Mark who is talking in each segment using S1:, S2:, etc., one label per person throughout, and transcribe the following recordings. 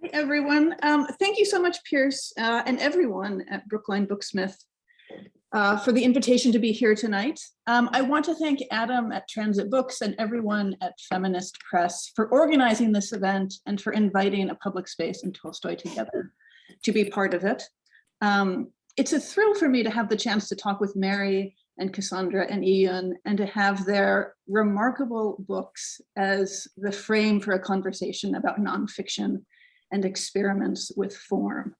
S1: Hey everyone. Thank you so much, Pierce, and everyone at Brookline Booksmith for the invitation to be here tonight. I want to thank Adam at Transit Books and everyone at Feminist Press for organizing this event and for inviting a public space and Tolstoy together to be part of it. It's a thrill for me to have the chance to talk with Mary and Cassandra and Yiyun and to have their remarkable books as the frame for a conversation about nonfiction and experiments with form.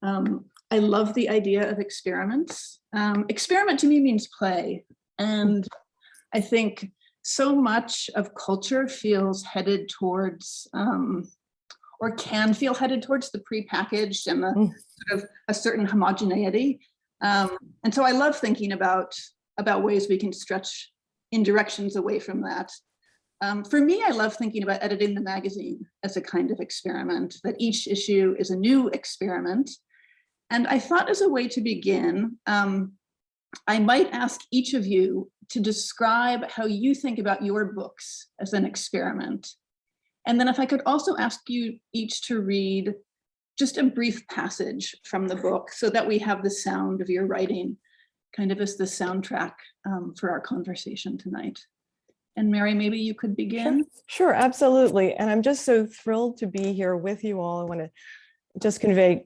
S1: I love the idea of experiments. Experiment to me means play. And I think so much of culture feels headed towards, or can feel headed towards the prepackaged and the sort of a certain homogeneity. And so I love thinking about ways we can stretch in directions away from that. For me, I love thinking about editing the magazine as a kind of experiment, that each issue is a new experiment. And I thought as a way to begin, I might ask each of you to describe how you think about your books as an experiment. And then if I could also ask you each to read just a brief passage from the book so that we have the sound of your writing kind of as the soundtrack for our conversation tonight. And Mary, maybe you could begin.
S2: Sure, absolutely. And I'm just so thrilled to be here with you all. I want to just convey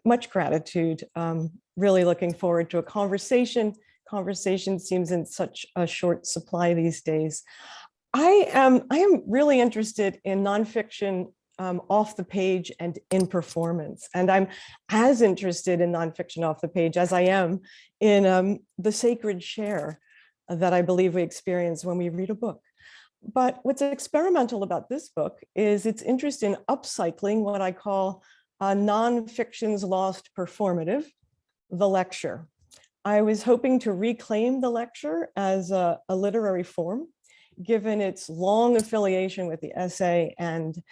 S2: much gratitude. Really looking forward to a conversation. Conversation seems in such a short supply these days. I am really interested in nonfiction off the page and in performance. And I'm as interested in nonfiction off the page as I am in the sacred share that I believe we experience when we read a book. But what's experimental about this book is its interest in upcycling what I call nonfiction's lost performative, the lecture. I was hoping to reclaim the lecture as a literary form, given its long affiliation with the essay and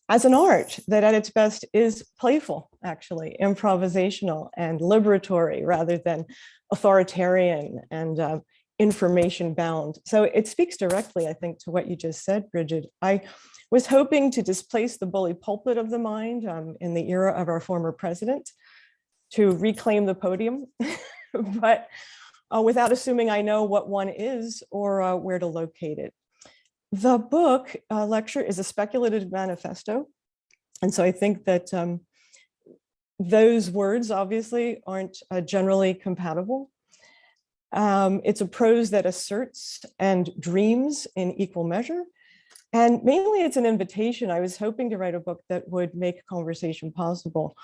S2: as an art that at its best is playful, actually, improvisational and liberatory rather than authoritarian and information bound. So it speaks directly, I think, to what you just said, Brigid. I was hoping to displace the bully pulpit of the mind in the era of our former president, to reclaim the podium, but without assuming I know what one is or where to locate it. The book lecture is a speculative manifesto. And so I think that those words obviously aren't generally compatible. It's a prose that asserts and dreams in equal measure. And mainly it's an invitation. I was hoping to write a book that would make conversation possible,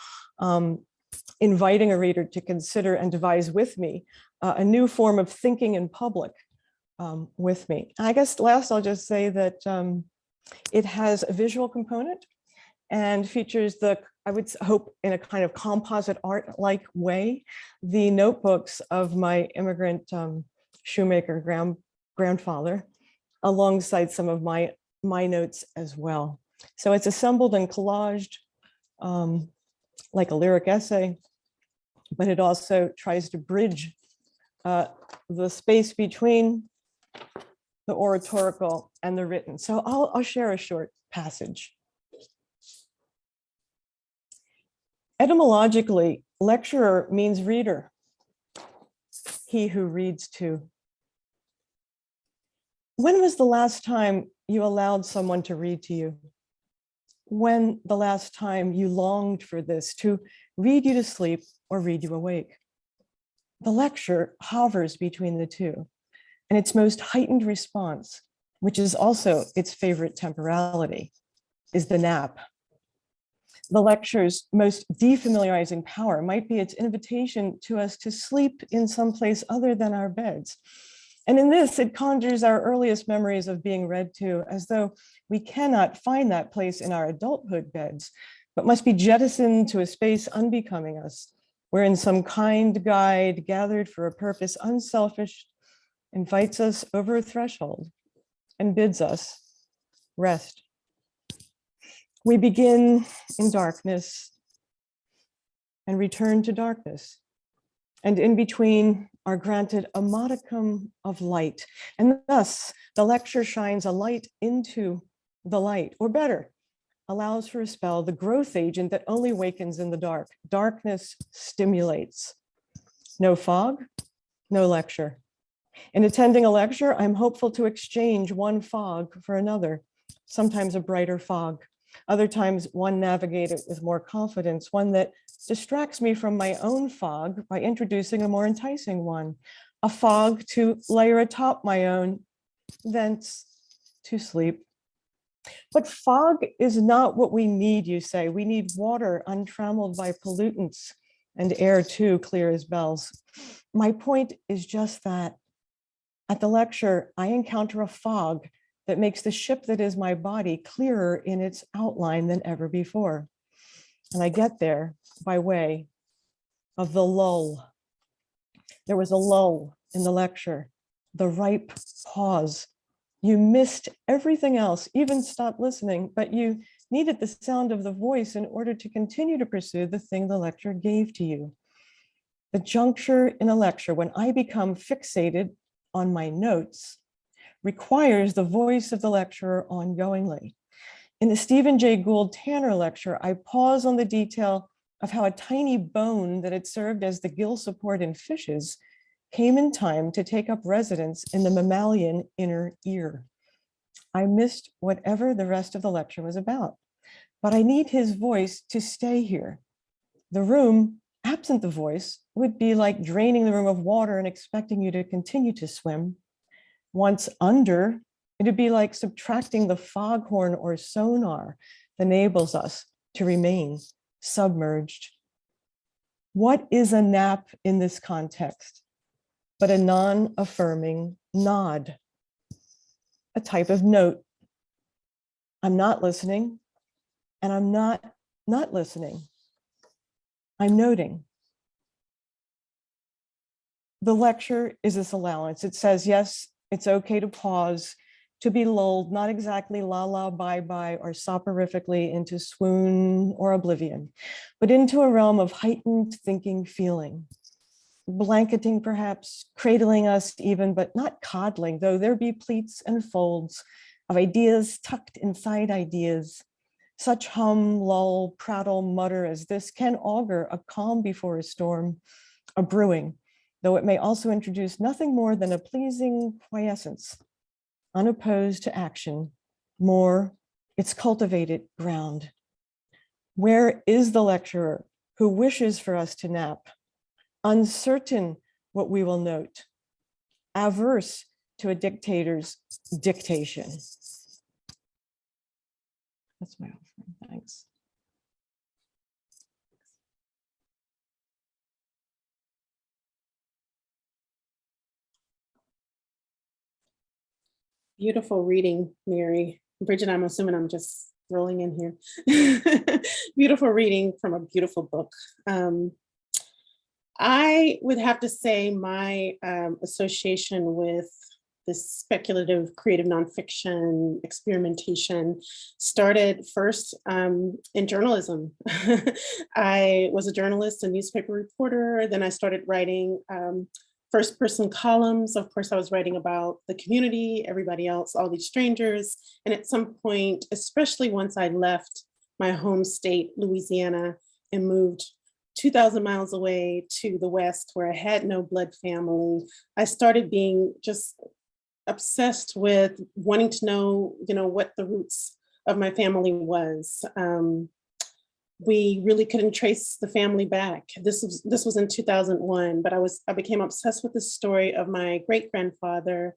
S2: inviting a reader to consider and devise with me a new form of thinking in public with me. I guess last I'll just say that it has a visual component and features I would hope in a kind of composite art-like way, the notebooks of my immigrant shoemaker grandfather, alongside some of my notes as well. So it's assembled and collaged like a lyric essay, but it also tries to bridge the space between the oratorical and the written. So I'll share a short passage. Etymologically, lecturer means reader, he who reads to. When was the last time you allowed someone to read to you? When the last time you longed for this, to read you to sleep or read you awake? The lecture hovers between the two, and its most heightened response, which is also its favorite temporality, is the nap. The lecture's most defamiliarizing power might be its invitation to us to sleep in some place other than our beds. And in this, it conjures our earliest memories of being read to, as though we cannot find that place in our adulthood beds, but must be jettisoned to a space unbecoming us, wherein some kind guide gathered for a purpose unselfish invites us over a threshold and bids us rest. We begin in darkness and return to darkness. And in between are granted a modicum of light. And thus the lecture shines a light into the light, or better, allows for a spell, the growth agent that only wakens in the dark. Darkness stimulates. No fog, no lecture. In attending a lecture, I'm hopeful to exchange one fog for another, sometimes a brighter fog. Other times, one navigated with more confidence, one that distracts me from my own fog by introducing a more enticing one, a fog to layer atop my own, thence to sleep. But fog is not what we need, you say. We need water untrammeled by pollutants and air too clear as bells. My point is just that at the lecture, I encounter a fog that makes the ship that is my body clearer in its outline than ever before. And I get there by way of the lull. There was a lull in the lecture, the ripe pause. You missed everything else, even stopped listening, but you needed the sound of the voice in order to continue to pursue the thing the lecture gave to you. The juncture in a lecture, when I become fixated on my notes, requires the voice of the lecturer ongoingly. In the Stephen Jay Gould Tanner lecture, I pause on the detail of how a tiny bone that had served as the gill support in fishes came in time to take up residence in the mammalian inner ear. I missed whatever the rest of the lecture was about, but I need his voice to stay here. The room, absent the voice, would be like draining the room of water and expecting you to continue to swim. Once under, it would be like subtracting the foghorn or sonar that enables us to remain submerged. What is a nap in this context but a non-affirming nod, a type of note? I'm not listening, and I'm not listening. I'm noting. The lecture is this allowance. It says, yes, it's okay to pause, to be lulled, not exactly la la bye bye or soporifically into swoon or oblivion, but into a realm of heightened thinking feeling, blanketing perhaps, cradling us even, but not coddling, though there be pleats and folds of ideas tucked inside ideas. Such hum, lull, prattle, mutter as this can augur a calm before a storm, a brewing, though it may also introduce nothing more than a pleasing quiescence, unopposed to action, more its cultivated ground. Where is the lecturer who wishes for us to nap, uncertain what we will note, averse to a dictator's dictation? That's my offering, thanks.
S3: Beautiful reading, Mary. Brigid, I'm assuming I'm just rolling in here. Beautiful reading from a beautiful book. I would have to say my association with this speculative creative nonfiction experimentation started first in journalism. I was a journalist, a newspaper reporter. Then I started writing first person columns. Of course, I was writing about the community, everybody else, all these strangers. And at some point, especially once I left my home state, Louisiana, and moved 2,000 miles away to the West where I had no blood family, I started being just obsessed with wanting to know, what the roots of my family was. We really couldn't trace the family back. This was in 2001, but I became obsessed with the story of my great grandfather,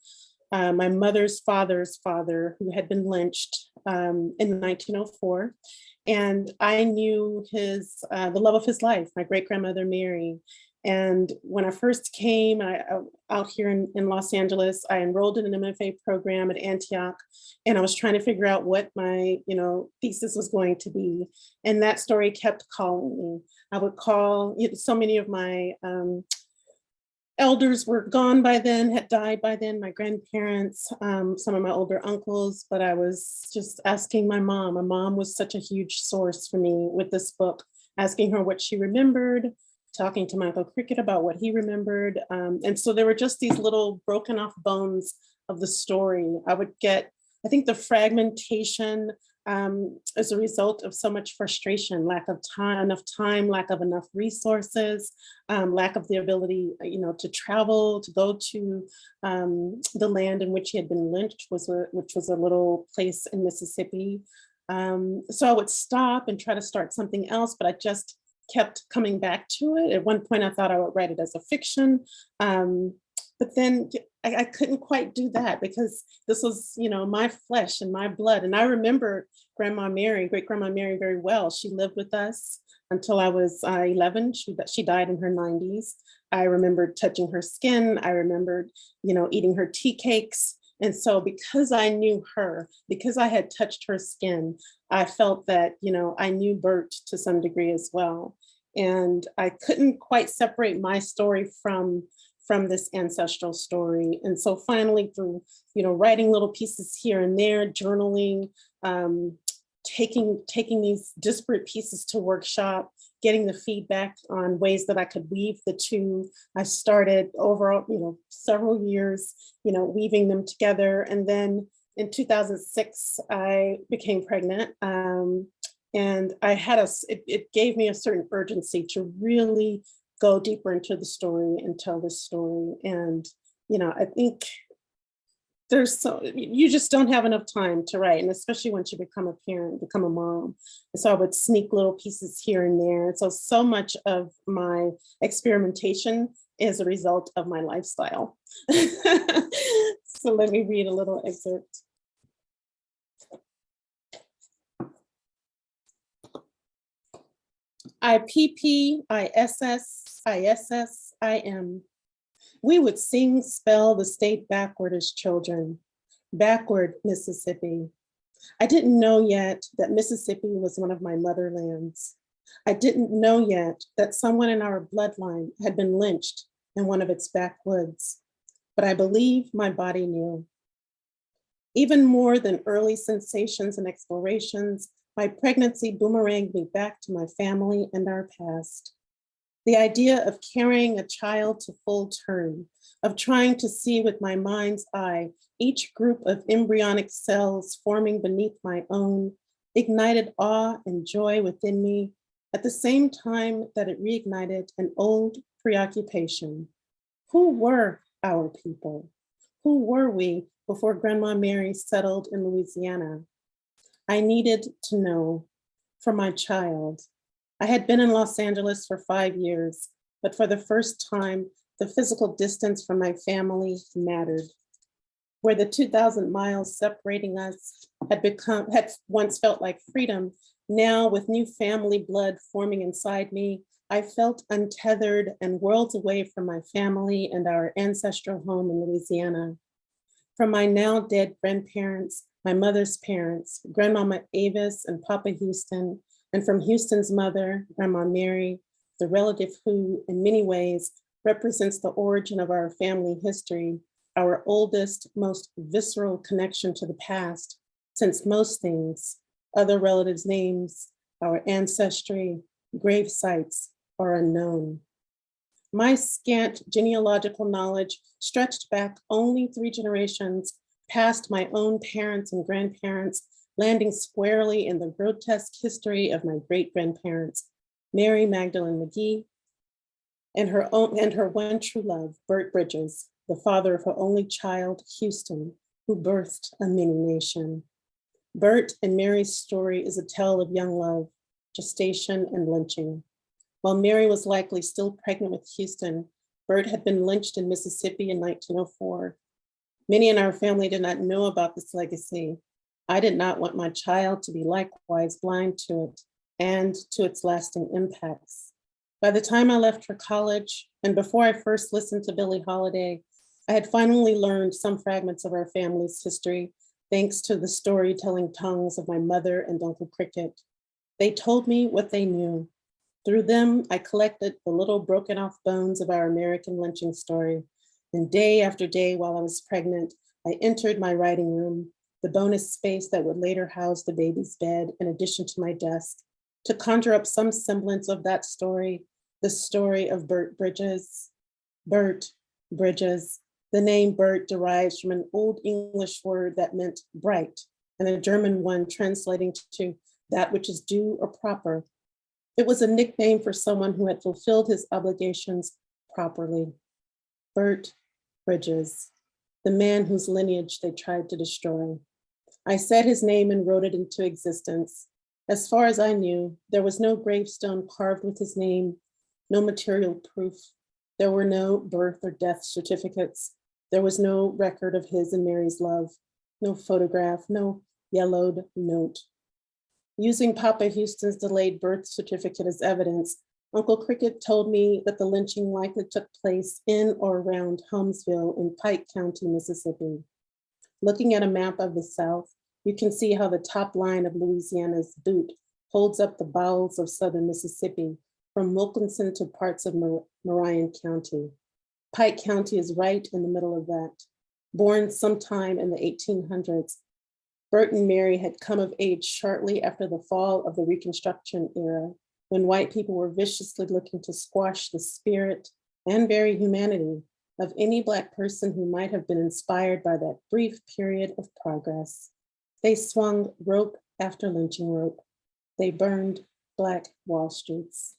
S3: my mother's father's father, who had been lynched in 1904. And I knew the love of his life, my great grandmother, Mary. And when I first came out here in Los Angeles, I enrolled in an MFA program at Antioch, and I was trying to figure out what my, thesis was going to be. And that story kept calling me. I would call, so many of my elders were gone by then, had died by then, my grandparents, some of my older uncles, but I was just asking my mom. My mom was such a huge source for me with this book, asking her what she remembered, talking to Michael Cricket about what he remembered. And so there were just these little broken off bones of the story. I would get, I think the fragmentation as a result of so much frustration, lack of time, lack of enough resources, lack of the ability, to travel, to go to the land in which he had been lynched, which was a little place in Mississippi. So I would stop and try to start something else, but I just kept coming back to it. At one point, I thought I would write it as a fiction. But then I couldn't quite do that because this was, my flesh and my blood. And I remember Grandma Mary, great Grandma Mary, very well. She lived with us until I was 11. She died in her 90s. I remembered touching her skin. I remembered, eating her tea cakes. And so because I knew her, because I had touched her skin, I felt that, I knew Bert to some degree as well. And I couldn't quite separate my story from this ancestral story. And so finally through, writing little pieces here and there, journaling, taking these disparate pieces to workshop, getting the feedback on ways that I could weave the two. I started over, several years, weaving them together. And then in 2006, I became pregnant. And I had it gave me a certain urgency to really go deeper into the story and tell this story. And, I think you just don't have enough time to write, and especially once you become a parent, become a mom. And so I would sneak little pieces here and there. And so much of my experimentation is a result of my lifestyle. So let me read a little excerpt. IPPISSISSIM. We would sing, spell the state backward as children. Backward, Mississippi. I didn't know yet that Mississippi was one of my motherlands. I didn't know yet that someone in our bloodline had been lynched in one of its backwoods, but I believe my body knew. Even more than early sensations and explorations, my pregnancy boomeranged me back to my family and our past. The idea of carrying a child to full term, of trying to see with my mind's eye each group of embryonic cells forming beneath my own, ignited awe and joy within me at the same time that it reignited an old preoccupation. Who were our people? Who were we before Grandma Mary settled in Louisiana? I needed to know for my child. I had been in Los Angeles for 5 years, but for the first time, the physical distance from my family mattered. Where the 2,000 miles separating us had once felt like freedom, now with new family blood forming inside me, I felt untethered and worlds away from my family and our ancestral home in Louisiana. From my now dead grandparents, my mother's parents, Grandmama Avis and Papa Houston, and from Houston's mother, Grandma Mary, the relative who, in many ways, represents the origin of our family history, our oldest, most visceral connection to the past, since most things, other relatives' names, our ancestry, grave sites, are unknown. My scant genealogical knowledge stretched back only 3 generations past my own parents and grandparents, landing squarely in the grotesque history of my great-grandparents, Mary Magdalene McGee, and her one true love, Bert Bridges, the father of her only child, Houston, who birthed a mini nation. Bert and Mary's story is a tale of young love, gestation, and lynching. While Mary was likely still pregnant with Houston, Bert had been lynched in Mississippi in 1904. Many in our family did not know about this legacy. I did not want my child to be likewise blind to it and to its lasting impacts. By the time I left for college, and before I first listened to Billie Holiday, I had finally learned some fragments of our family's history, thanks to the storytelling tongues of my mother and Uncle Cricket. They told me what they knew. Through them, I collected the little broken off bones of our American lynching story. And day after day while I was pregnant, I entered my writing room, the bonus space that would later house the baby's bed in addition to my desk, to conjure up some semblance of that story, the story of Bert Bridges. Bert Bridges. The name Bert derives from an Old English word that meant bright and a German one translating to that which is due or proper. It was a nickname for someone who had fulfilled his obligations properly. Bert Bridges, the man whose lineage they tried to destroy. I said his name and wrote it into existence. As far as I knew, there was no gravestone carved with his name, no material proof. There were no birth or death certificates. There was no record of his and Mary's love, no photograph, no yellowed note. Using Papa Houston's delayed birth certificate as evidence, Uncle Cricket told me that the lynching likely took place in or around Holmesville in Pike County, Mississippi. Looking at a map of the South, you can see how the top line of Louisiana's boot holds up the bowels of southern Mississippi from Wilkinson to parts of Marion County. Pike County is right in the middle of that. Born sometime in the 1800s, Bert and Mary had come of age shortly after the fall of the Reconstruction era, when white people were viciously looking to squash the spirit and very humanity of any Black person who might have been inspired by that brief period of progress. They swung rope after lynching rope. They burned Black Wall Streets.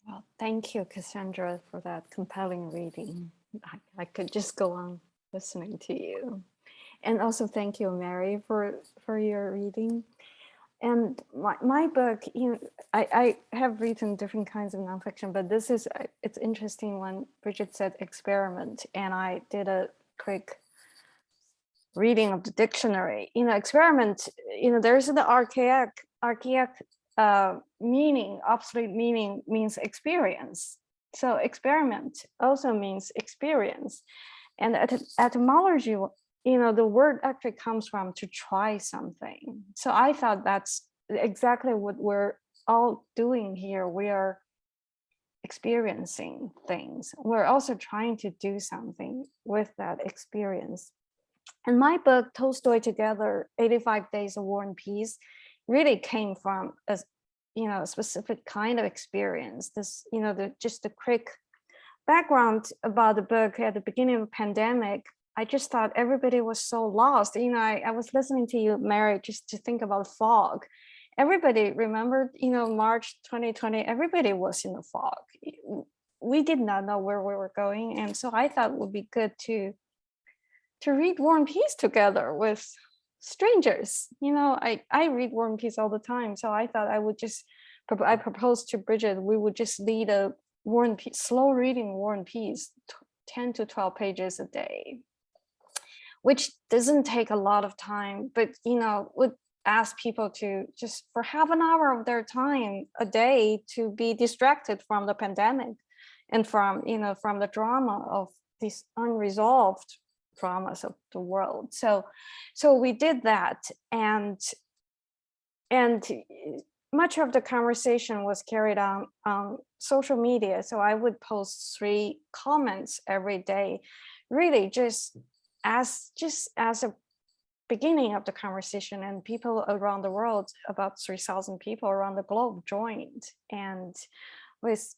S4: Well, thank you, Cassandra, for that compelling reading. I could just go on listening to you. And also thank you, Mary, for your reading. And my book, I have written different kinds of nonfiction, but this is, it's interesting when Brigid said experiment, and I did a quick reading of the dictionary. Experiment, there's the archaic meaning, obsolete meaning means experience. So experiment also means experience. And etymology, the word actually comes from to try something. So I thought that's exactly what we're all doing here. We are experiencing things. We're also trying to do something with that experience. And my book, Tolstoy Together, 85 Days of War and Peace, really came from a specific kind of experience. This, just a quick background about the book. At the beginning of the pandemic, I just thought everybody was so lost. I was listening to you, Mary, just to think about fog. Everybody remembered, March 2020, everybody was in the fog. We did not know where we were going. And so I thought it would be good to read War and Peace together with strangers. I read War and Peace all the time. So I thought I proposed to Brigid, we would just lead a War and Peace, slow reading War and Peace, 10 to 12 pages a day, which doesn't take a lot of time, but would ask people to just for half an hour of their time a day to be distracted from the pandemic and from the drama of these unresolved dramas of the world. So we did that, and much of the conversation was carried on social media. So I would post 3 comments every day, really just as a beginning of the conversation, and people around the world, about 3,000 people around the globe joined, and with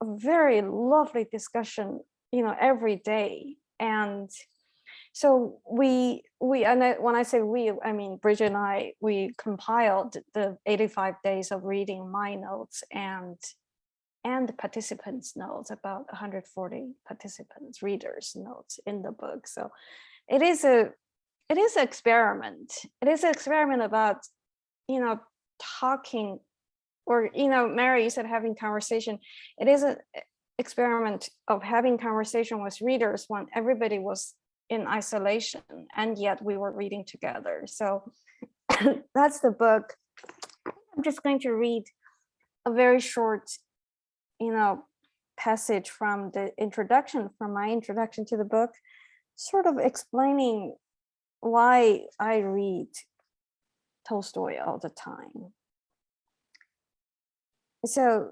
S4: a very lovely discussion, every day. And so we and when I say we, I mean Brigid and I, we compiled the 85 days of reading, my notes and the participants' notes, about 140 participants, readers' notes in the book. So it is an experiment. It is an experiment about, talking, or, Mary, you said having conversation. It is an experiment of having conversation with readers when everybody was in isolation, and yet we were reading together. So that's the book. I'm just going to read a very short, passage from the introduction, from my introduction to the book, sort of explaining why I read Tolstoy all the time. So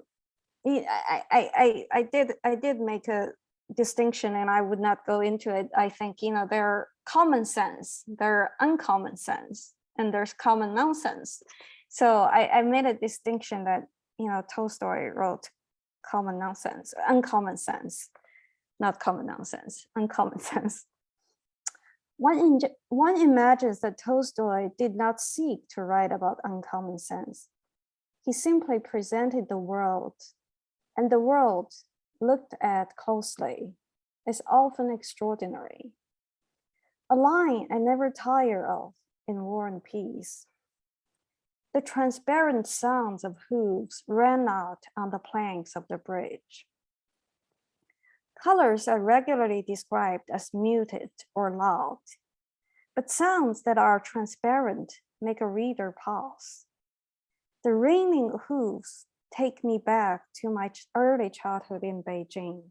S4: I did make a distinction, and I would not go into it. I think, there are common sense, there are uncommon sense, and there's common nonsense. So I made a distinction that, Tolstoy wrote common nonsense, uncommon sense not common nonsense, uncommon sense. One imagines that Tolstoy did not seek to write about uncommon sense. He simply presented the world, and the world, looked at closely, is often extraordinary. A line I never tire of in War and Peace. The transparent sounds of hooves ran out on the planks of the bridge. Colors are regularly described as muted or loud, but sounds that are transparent make a reader pause. The ringing hooves take me back to my early childhood in Beijing,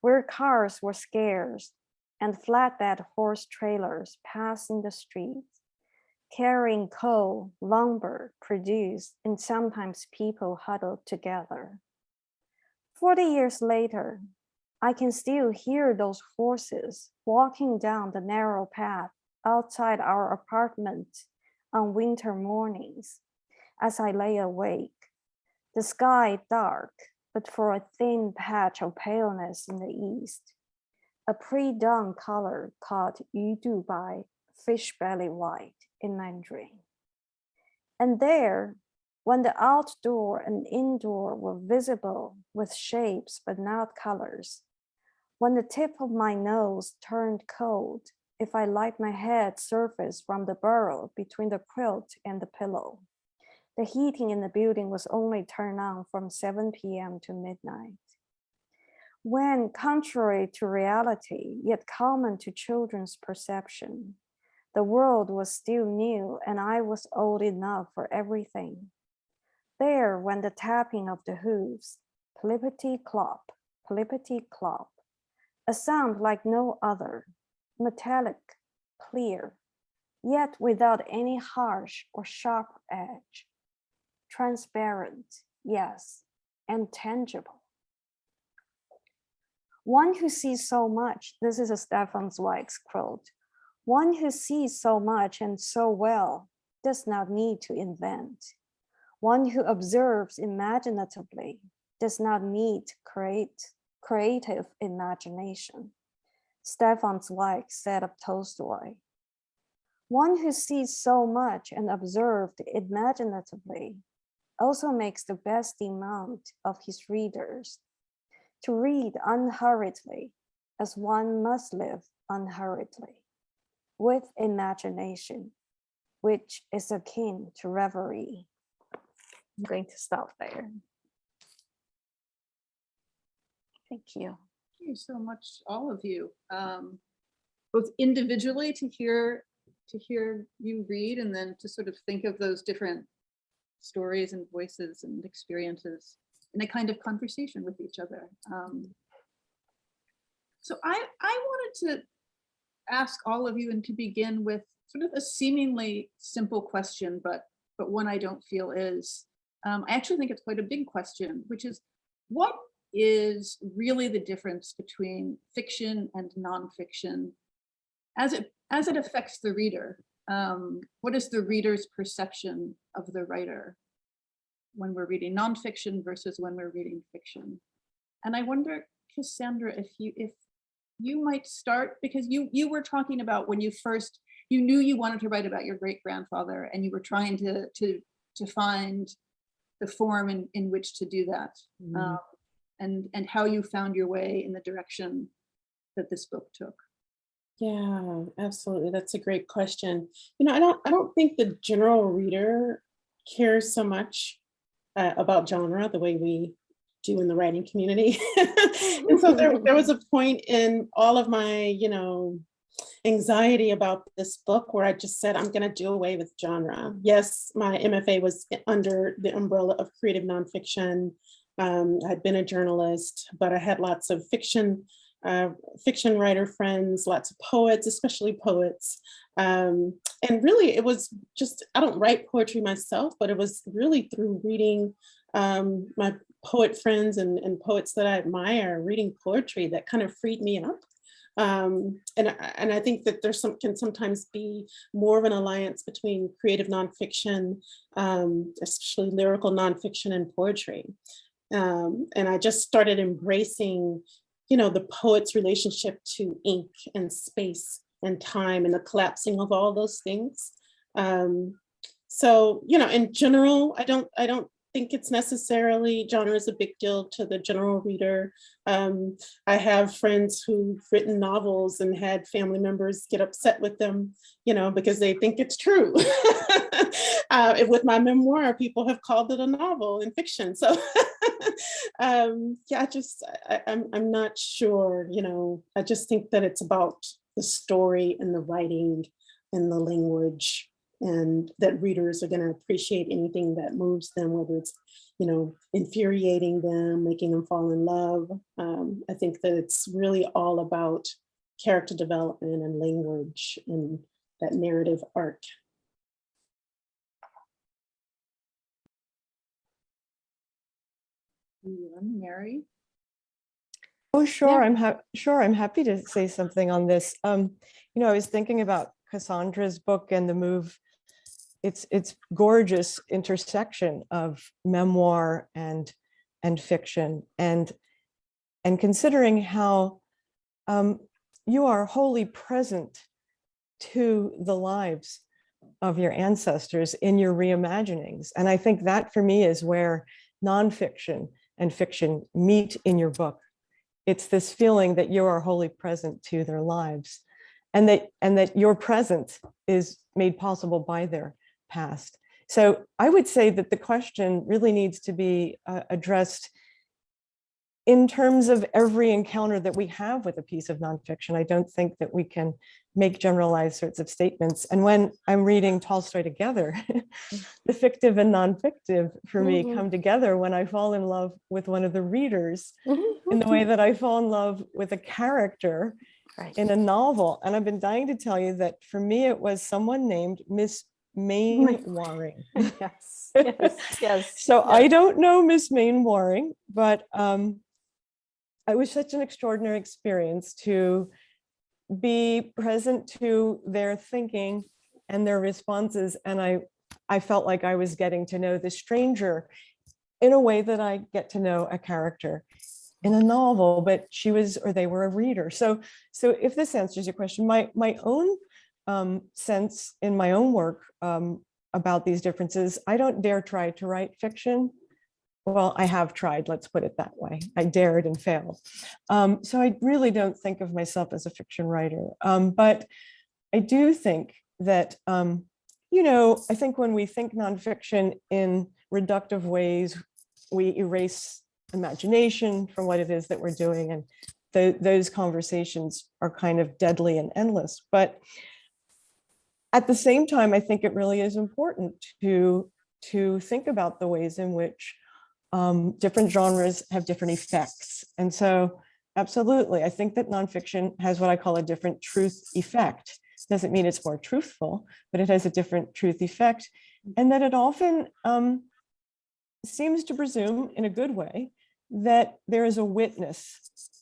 S4: where cars were scarce and flatbed horse trailers passed in the streets, carrying coal, lumber, produce, and sometimes people huddled together. 40 years later, I can still hear those horses walking down the narrow path outside our apartment on winter mornings as I lay awake, the sky dark, but for a thin patch of paleness in the east, a pre-dawn color called yudu bai, fish belly white in Mandarin. And there, when the outdoor and indoor were visible with shapes but not colors, when the tip of my nose turned cold if I let my head surface from the burrow between the quilt and the pillow, the heating in the building was only turned on from 7 p.m. to midnight. When, contrary to reality, yet common to children's perception, the world was still new and I was old enough for everything. There went the tapping of the hooves, plippity-clop, a sound like no other, metallic, clear, yet without any harsh or sharp edge. Transparent, yes, and tangible. One who sees so much, this is a Stefan Zweig's quote, one who sees so much and so well does not need to invent. One who observes imaginatively does not need creative imagination. Stefan Zweig said of Tolstoy. One who sees so much and observed imaginatively also makes the best demand of his readers to read unhurriedly as one must live unhurriedly, with imagination, which is akin to reverie. I'm going to stop there. Thank you.
S1: Thank you so much, all of you, both individually to hear you read, and then to sort of think of those different stories and voices and experiences in a kind of conversation with each other. So I wanted to ask all of you, and to begin with sort of a seemingly simple question, but one I don't feel is. I actually think it's quite a big question, which is, what is really the difference between fiction and nonfiction as it affects the reader? What is the reader's perception of the writer when we're reading nonfiction versus when we're reading fiction? And I wonder, Cassandra, if you might start, because you were talking about when you knew you wanted to write about your great-grandfather, and you were trying to find the form in which to do that, and how you found your way in the direction that this book took.
S3: Yeah, absolutely. That's a great question. I don't think the general reader cares so much about genre the way we do in the writing community. And so there was a point in all of my, anxiety about this book where I just said, I'm going to do away with genre. Yes, my MFA was under the umbrella of creative nonfiction. I'd been a journalist, but I had lots of fiction writer friends, lots of poets, especially poets. And really, it was just, I don't write poetry myself, but it was really through reading my poet friends and poets that I admire, reading poetry that kind of freed me up. And I think that can sometimes be more of an alliance between creative nonfiction, especially lyrical nonfiction, and poetry. And I just started embracing the poet's relationship to ink and space and time and the collapsing of all those things. So, in general, I don't think it's necessarily genre is a big deal to the general reader. I have friends who've written novels and had family members get upset with them, because they think it's true. With my memoir, people have called it a novel in fiction. So yeah, I'm not sure, I just think that it's about the story and the writing and the language, and that readers are going to appreciate anything that moves them, whether it's, infuriating them, making them fall in love. I think that it's really all about character development and language and that narrative arc.
S1: Mary?
S2: Oh, sure.
S4: Yeah.
S2: I'm happy to say something on this. I was thinking about Cassandra's book and the move. It's gorgeous intersection of memoir and fiction, and considering how you are wholly present to the lives of your ancestors in your reimaginings. And I think that for me is where nonfiction and fiction meet in your book. It's this feeling that you are wholly present to their lives, and that your present is made possible by their past. So I would say that the question really needs to be addressed in terms of every encounter that we have with a piece of nonfiction. I don't think that we can make generalized sorts of statements. And when I'm reading Tolstoy together, the fictive and non-fictive for me come together when I fall in love with one of the readers in the way that I fall in love with a character in a novel. And I've been dying to tell you that for me, it was someone named Miss Mainwaring.
S4: Yes, yes, yes.
S2: So
S4: yes.
S2: I don't know Miss Mainwaring, but it was such an extraordinary experience to be present to their thinking and their responses. And I felt like I was getting to know the stranger in a way that I get to know a character in a novel, but they were a reader. So if this answers your question, my own sense in my own work about these differences, I don't dare try to write fiction. Well, I have tried, let's put it that way. I dared and failed. So I really don't think of myself as a fiction writer. But I do think that, I think when we think nonfiction in reductive ways, we erase imagination from what it is that we're doing. And those conversations are kind of deadly and endless. But at the same time, I think it really is important to think about the ways in which different genres have different effects. And so absolutely, I think that nonfiction has what I call a different truth effect. Doesn't mean it's more truthful, but it has a different truth effect. And that it often seems to presume in a good way that there is a witness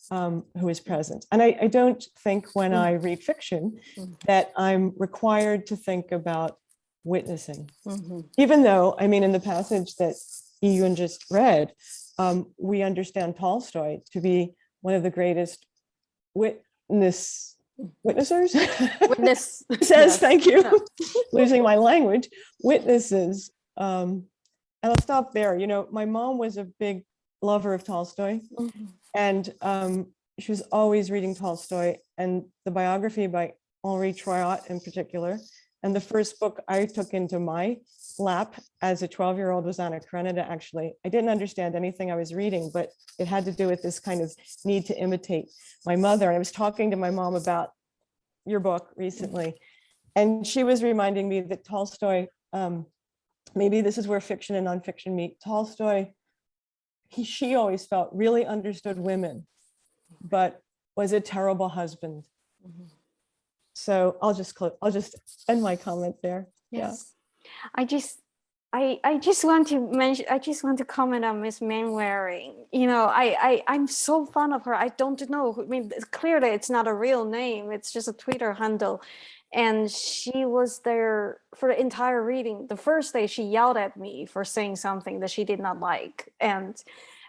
S2: who is present. And I don't think when I read fiction that I'm required to think about witnessing, even though, in the passage that Yiyun just read, we understand Tolstoy to be one of the greatest witnessers.
S4: Witness
S2: Says,
S4: yes.
S2: Thank you,
S4: Yeah.
S2: losing my language, witnesses. And I'll stop there. My mom was a big lover of Tolstoy, and she was always reading Tolstoy and the biography by Henri Troyat in particular. And the first book I took into my lap as a 12-year-old was Anna Karenina, actually. I didn't understand anything I was reading, but it had to do with this kind of need to imitate my mother. And I was talking to my mom about your book recently, and she was reminding me that Tolstoy, maybe this is where fiction and nonfiction meet. Tolstoy, she always felt really understood women, but was a terrible husband. So I'll just end my comment there.
S4: Yes. Yeah. I just want to mention, I just want to comment on Miss Mainwaring. I'm so fond of her. I don't know. Clearly it's not a real name. It's just a Twitter handle. And she was there for the entire reading. The first day she yelled at me for saying something that she did not like. And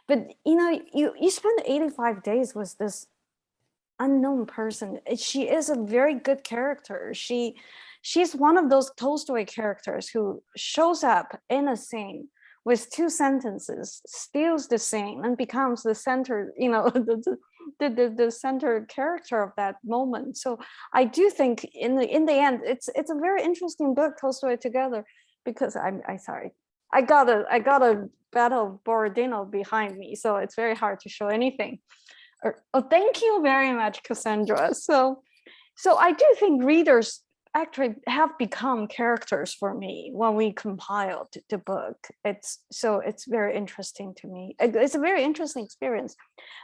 S4: But you spend 85 days with this unknown person. She is a very good character. She's one of those Tolstoy characters who shows up in a scene with 2 sentences, steals the scene, and becomes the center, the center character of that moment. So I do think in the end, it's a very interesting book, Tolstoy Together, because I sorry, I got a Battle of Borodino behind me, so it's very hard to show anything. Oh, thank you very much, Cassandra. So I do think readers actually have become characters for me when we compiled the book. It's very interesting to me. It's a very interesting experience.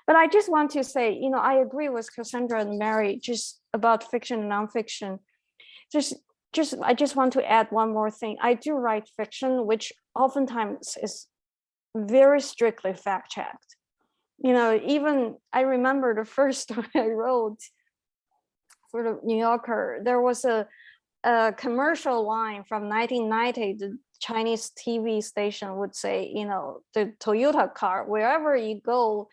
S4: But I just want to say, I agree with Cassandra and Mary just about fiction and nonfiction. I just want to add one more thing. I do write fiction, which oftentimes is very strictly fact-checked. Even I remember the first time I wrote for the New Yorker, there was a commercial line from 1990. The Chinese TV station would say, the Toyota car, wherever you go,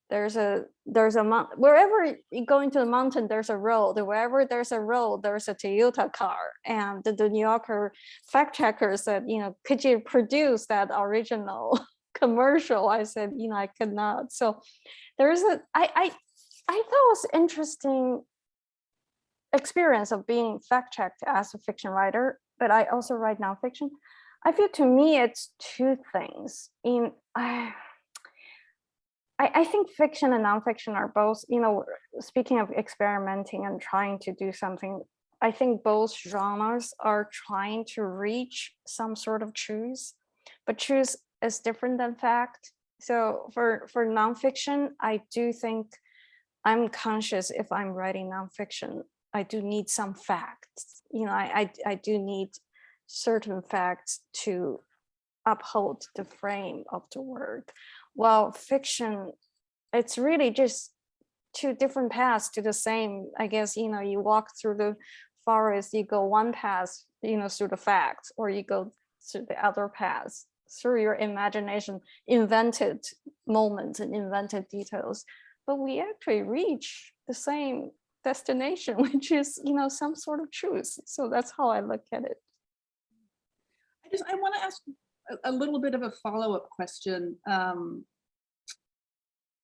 S4: there's a wherever you go into the mountain, there's a road. Wherever there's a road, there's a Toyota car. And the New Yorker fact checker said, could you produce that original commercial? I said, I could not. So there's I thought it was interesting experience of being fact checked as a fiction writer, but I also write nonfiction. I feel to me it's 2 things. I think fiction and nonfiction are both, speaking of experimenting and trying to do something, I think both genres are trying to reach some sort of truth, but truth is different than fact. So for nonfiction, I do think I'm conscious if I'm writing nonfiction, I do need some facts. I do need certain facts to uphold the frame of the work. While fiction, it's really just 2 different paths to the same. I guess, you walk through the forest, you go one path, through the facts, or you go through the other path, through your imagination, invented moments and invented details. But we actually reach the same destination, which is, some sort of truth. So that's how I look at it.
S1: I want to ask a little bit of a follow-up question,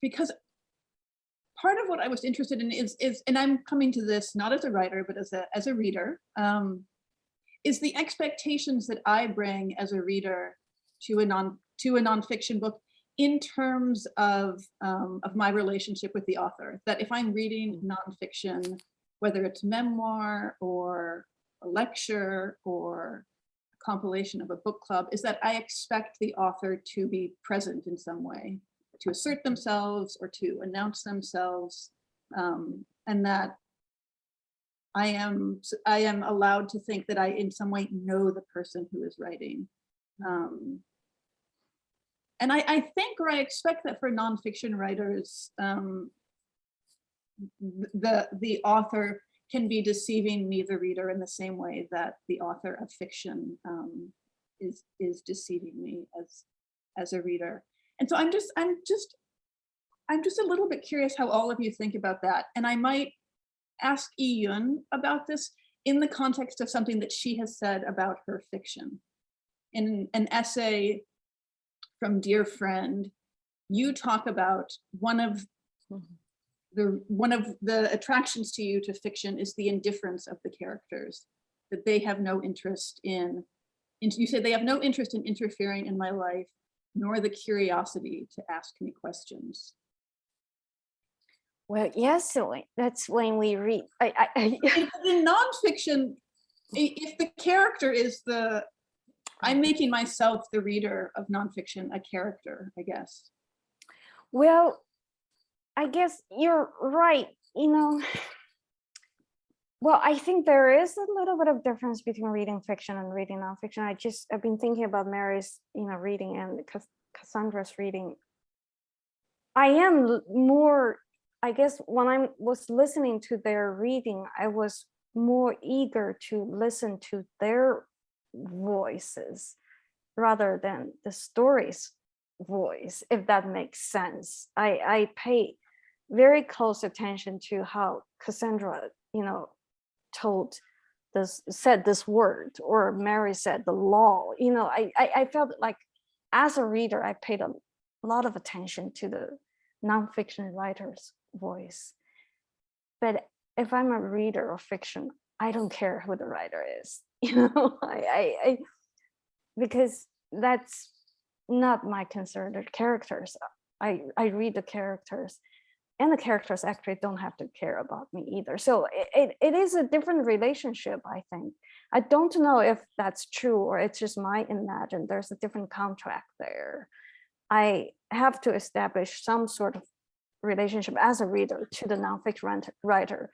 S1: because part of what I was interested in is, and I'm coming to this not as a writer, but as a reader, is the expectations that I bring as a reader to a nonfiction book in terms of my relationship with the author. That if I'm reading nonfiction, whether it's memoir or a lecture or a compilation of a book club, is that I expect the author to be present in some way, to assert themselves or to announce themselves, and that I am allowed to think that I in some way know the person who is writing. And I think, or I expect that for nonfiction writers, the author can be deceiving me, the reader, in the same way that the author of fiction is deceiving me as a reader. And so I'm just a little bit curious how all of you think about that. And I might ask Yiyun about this in the context of something that she has said about her fiction. In an essay from Dear Friend, you talk about one of the attractions to you to fiction is the indifference of the characters, that they have no interest in you say they have no interest in interfering in my life, nor the curiosity to ask me questions.
S4: Well, yes, that's when we read.
S1: In nonfiction, if the character is I'm making myself the reader of nonfiction a character, I guess.
S4: Well, I guess you're right. Well, I think there is a little bit of difference between reading fiction and reading nonfiction. I've been thinking about Mary's, reading and Cassandra's reading. I am more, I guess, when I was listening to their reading, I was more eager to listen to their voices rather than the stories voice, if that makes sense. I pay very close attention to how Cassandra, said this word, or Mary said the law. I felt like as a reader, I paid a lot of attention to the nonfiction writer's voice. But if I'm a reader of fiction, I don't care who the writer is, I because that's not my concern. The characters, I read the characters, and the characters actually don't have to care about me either. So it is a different relationship, I think. I don't know if that's true or it's just my imagine. There's a different contract there. I have to establish some sort of relationship as a reader to the nonfiction writer.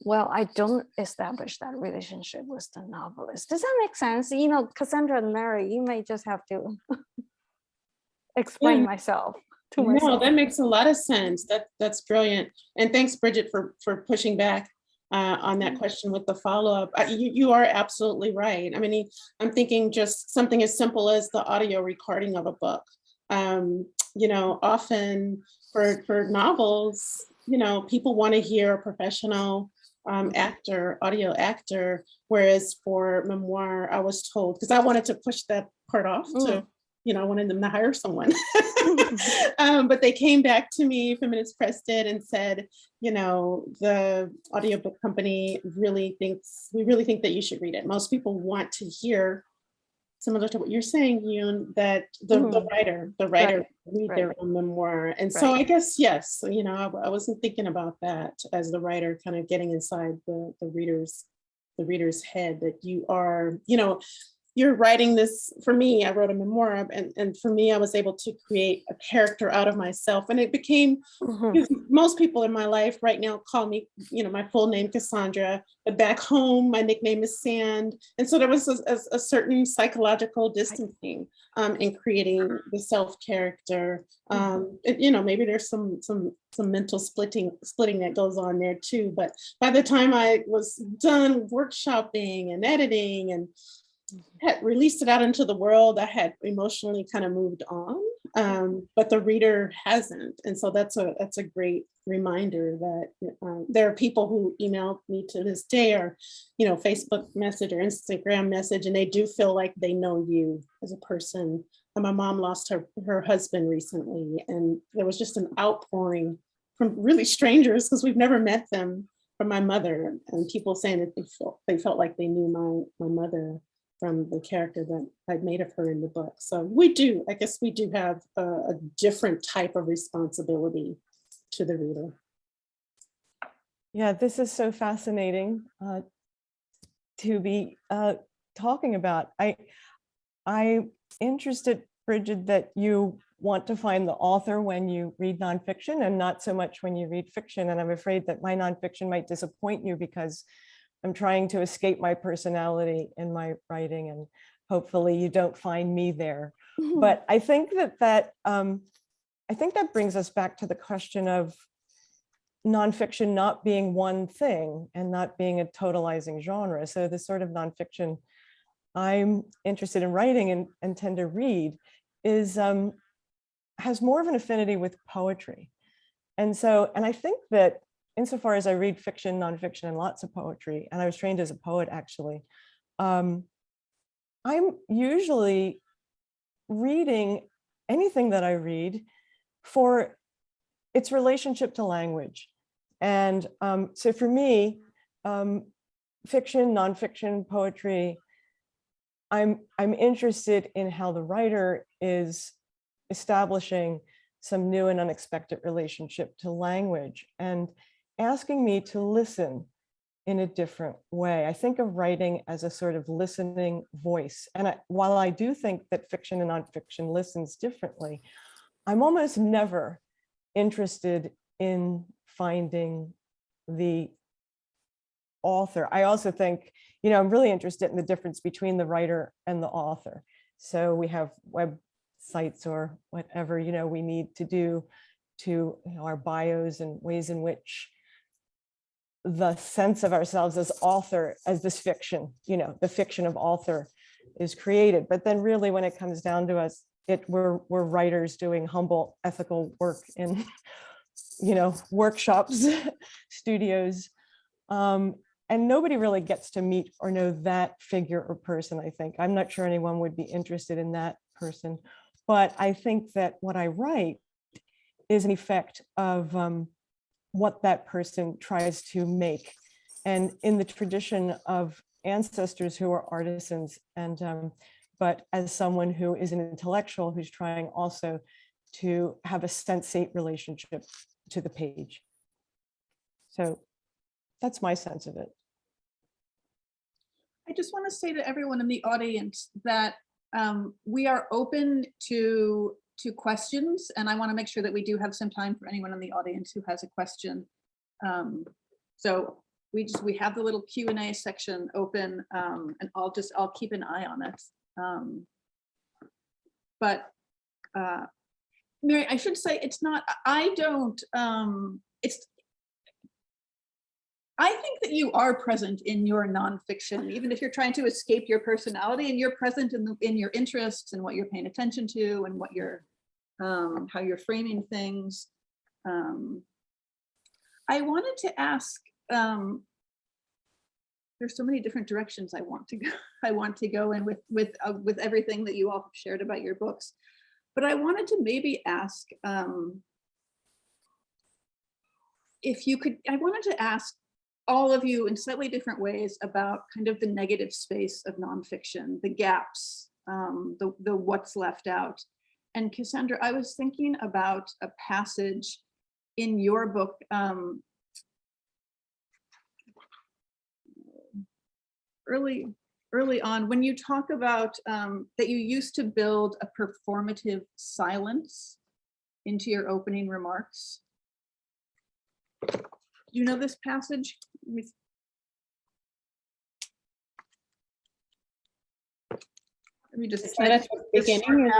S4: Well, I don't establish that relationship with the novelist. Does that make sense? Cassandra and Mary, you may just have to explain myself to myself.
S3: No, that makes a lot of sense. That's brilliant. And thanks, Brigid, for pushing back on that question with the follow-up. You are absolutely right. I mean, I'm thinking just something as simple as the audio recording of a book. Often for novels, people want to hear a professional audio actor, whereas for memoir, I was told, because I wanted to push that part off to, I wanted them to hire someone. But they came back to me, Feminist Press did, and said, the audiobook company we really think that you should read it. Most people want to hear, similar to what you're saying, Yiyun, that the writer read their own memoir. And so I guess, yes, I wasn't thinking about that as the writer, kind of getting inside the reader's head, that you are, you're writing this. For me, I wrote a memoir, and for me, I was able to create a character out of myself. And it became, because most people in my life right now call me, my full name, Cassandra, but back home, my nickname is Sand. And so there was a certain psychological distancing in creating the self character. Maybe there's some mental splitting that goes on there too. But by the time I was done workshopping and editing and had released it out into the world, I had emotionally kind of moved on, but the reader hasn't. And so that's a great reminder that there are people who email me to this day, or Facebook message or Instagram message, and they do feel like they know you as a person. And my mom lost her husband recently, and there was just an outpouring from really strangers, because we've never met them, from my mother, and people saying that they felt like they knew my mother from the character that I'd made of her in the book. So I guess we do have a different type of responsibility to the reader.
S2: Yeah, this is so fascinating to be talking about. I'm interested, Brigid, that you want to find the author when you read nonfiction and not so much when you read fiction. And I'm afraid that my nonfiction might disappoint you, because I'm trying to escape my personality in my writing, and hopefully you don't find me there. But I think that brings us back to the question of nonfiction not being one thing and not being a totalizing genre. So the sort of nonfiction I'm interested in writing and tend to read has more of an affinity with poetry. And I think that insofar as I read fiction, nonfiction, and lots of poetry, and I was trained as a poet actually, I'm usually reading anything that I read for its relationship to language. And so for me, fiction, nonfiction, poetry, I'm interested in how the writer is establishing some new and unexpected relationship to language and asking me to listen in a different way. I think of writing as a sort of listening voice. And while I do think that fiction and nonfiction listens differently, I'm almost never interested in finding the author. I also think, I'm really interested in the difference between the writer and the author. So we have websites or whatever, we need to do to our bios and ways in which the sense of ourselves as author, as this fiction, the fiction of author is created. But then really when it comes down to us we're writers doing humble ethical work in, workshops, studios. And nobody really gets to meet or know that figure or person, I think. I'm not sure anyone would be interested in that person. But I think that what I write is an effect of what that person tries to make. And in the tradition of ancestors who are artisans, and but as someone who is an intellectual who's trying also to have a sensate relationship to the page. So that's my sense of it.
S1: I just want to say to everyone in the audience that we are open to questions, and I want to make sure that we do have some time for anyone in the audience who has a question. So we have the little Q&A section open, and I'll keep an eye on it. But Mary, I should say I think that you are present in your nonfiction, even if you're trying to escape your personality, and you're present in your interests and what you're paying attention to and what you're how you're framing things. I wanted to ask. There's so many different directions I want to go in with everything that you all have shared about your books, but I wanted to maybe ask if you could. I wanted to ask all of you in slightly different ways about kind of the negative space of nonfiction, the gaps, the what's left out. And Cassandra, I was thinking about a passage in your book, early on, when you talk about that you used to build a performative silence into your opening remarks. Do you know this passage? Let me just.
S3: Is that at the beginning?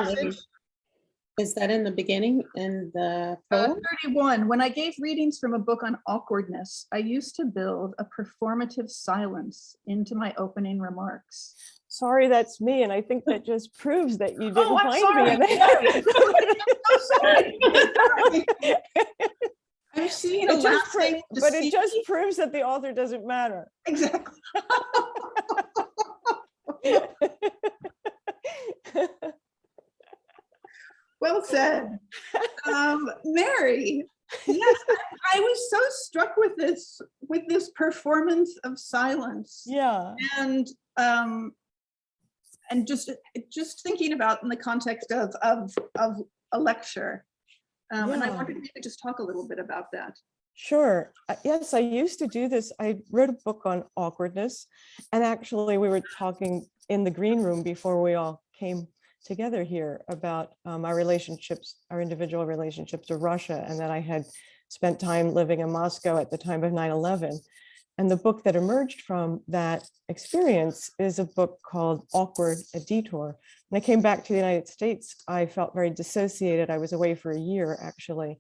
S3: Is that in the beginning in the poem?
S1: 31. When I gave readings from a book on awkwardness, I used to build a performative silence into my opening remarks.
S2: Sorry, that's me, and I think that just proves that you didn't find
S1: sorry.
S2: me.
S1: I'm sorry. I'm seeing a lasting,
S2: but it just proves that the author doesn't matter.
S1: Exactly. Well said. Mary, yes, I was so struck with this performance of silence.
S2: Yeah.
S1: And just thinking about in the context of a lecture. And I wanted you to just talk a little bit about that.
S2: Sure. Yes, I used to do this. I wrote a book on awkwardness, and actually we were talking in the green room before we all came together here about our relationships, our individual relationships to Russia, and that I had spent time living in Moscow at the time of 9/11. And the book that emerged from that experience is a book called Awkward, a Detour. When I came back to the United States, I felt very dissociated. I was away for a year, actually,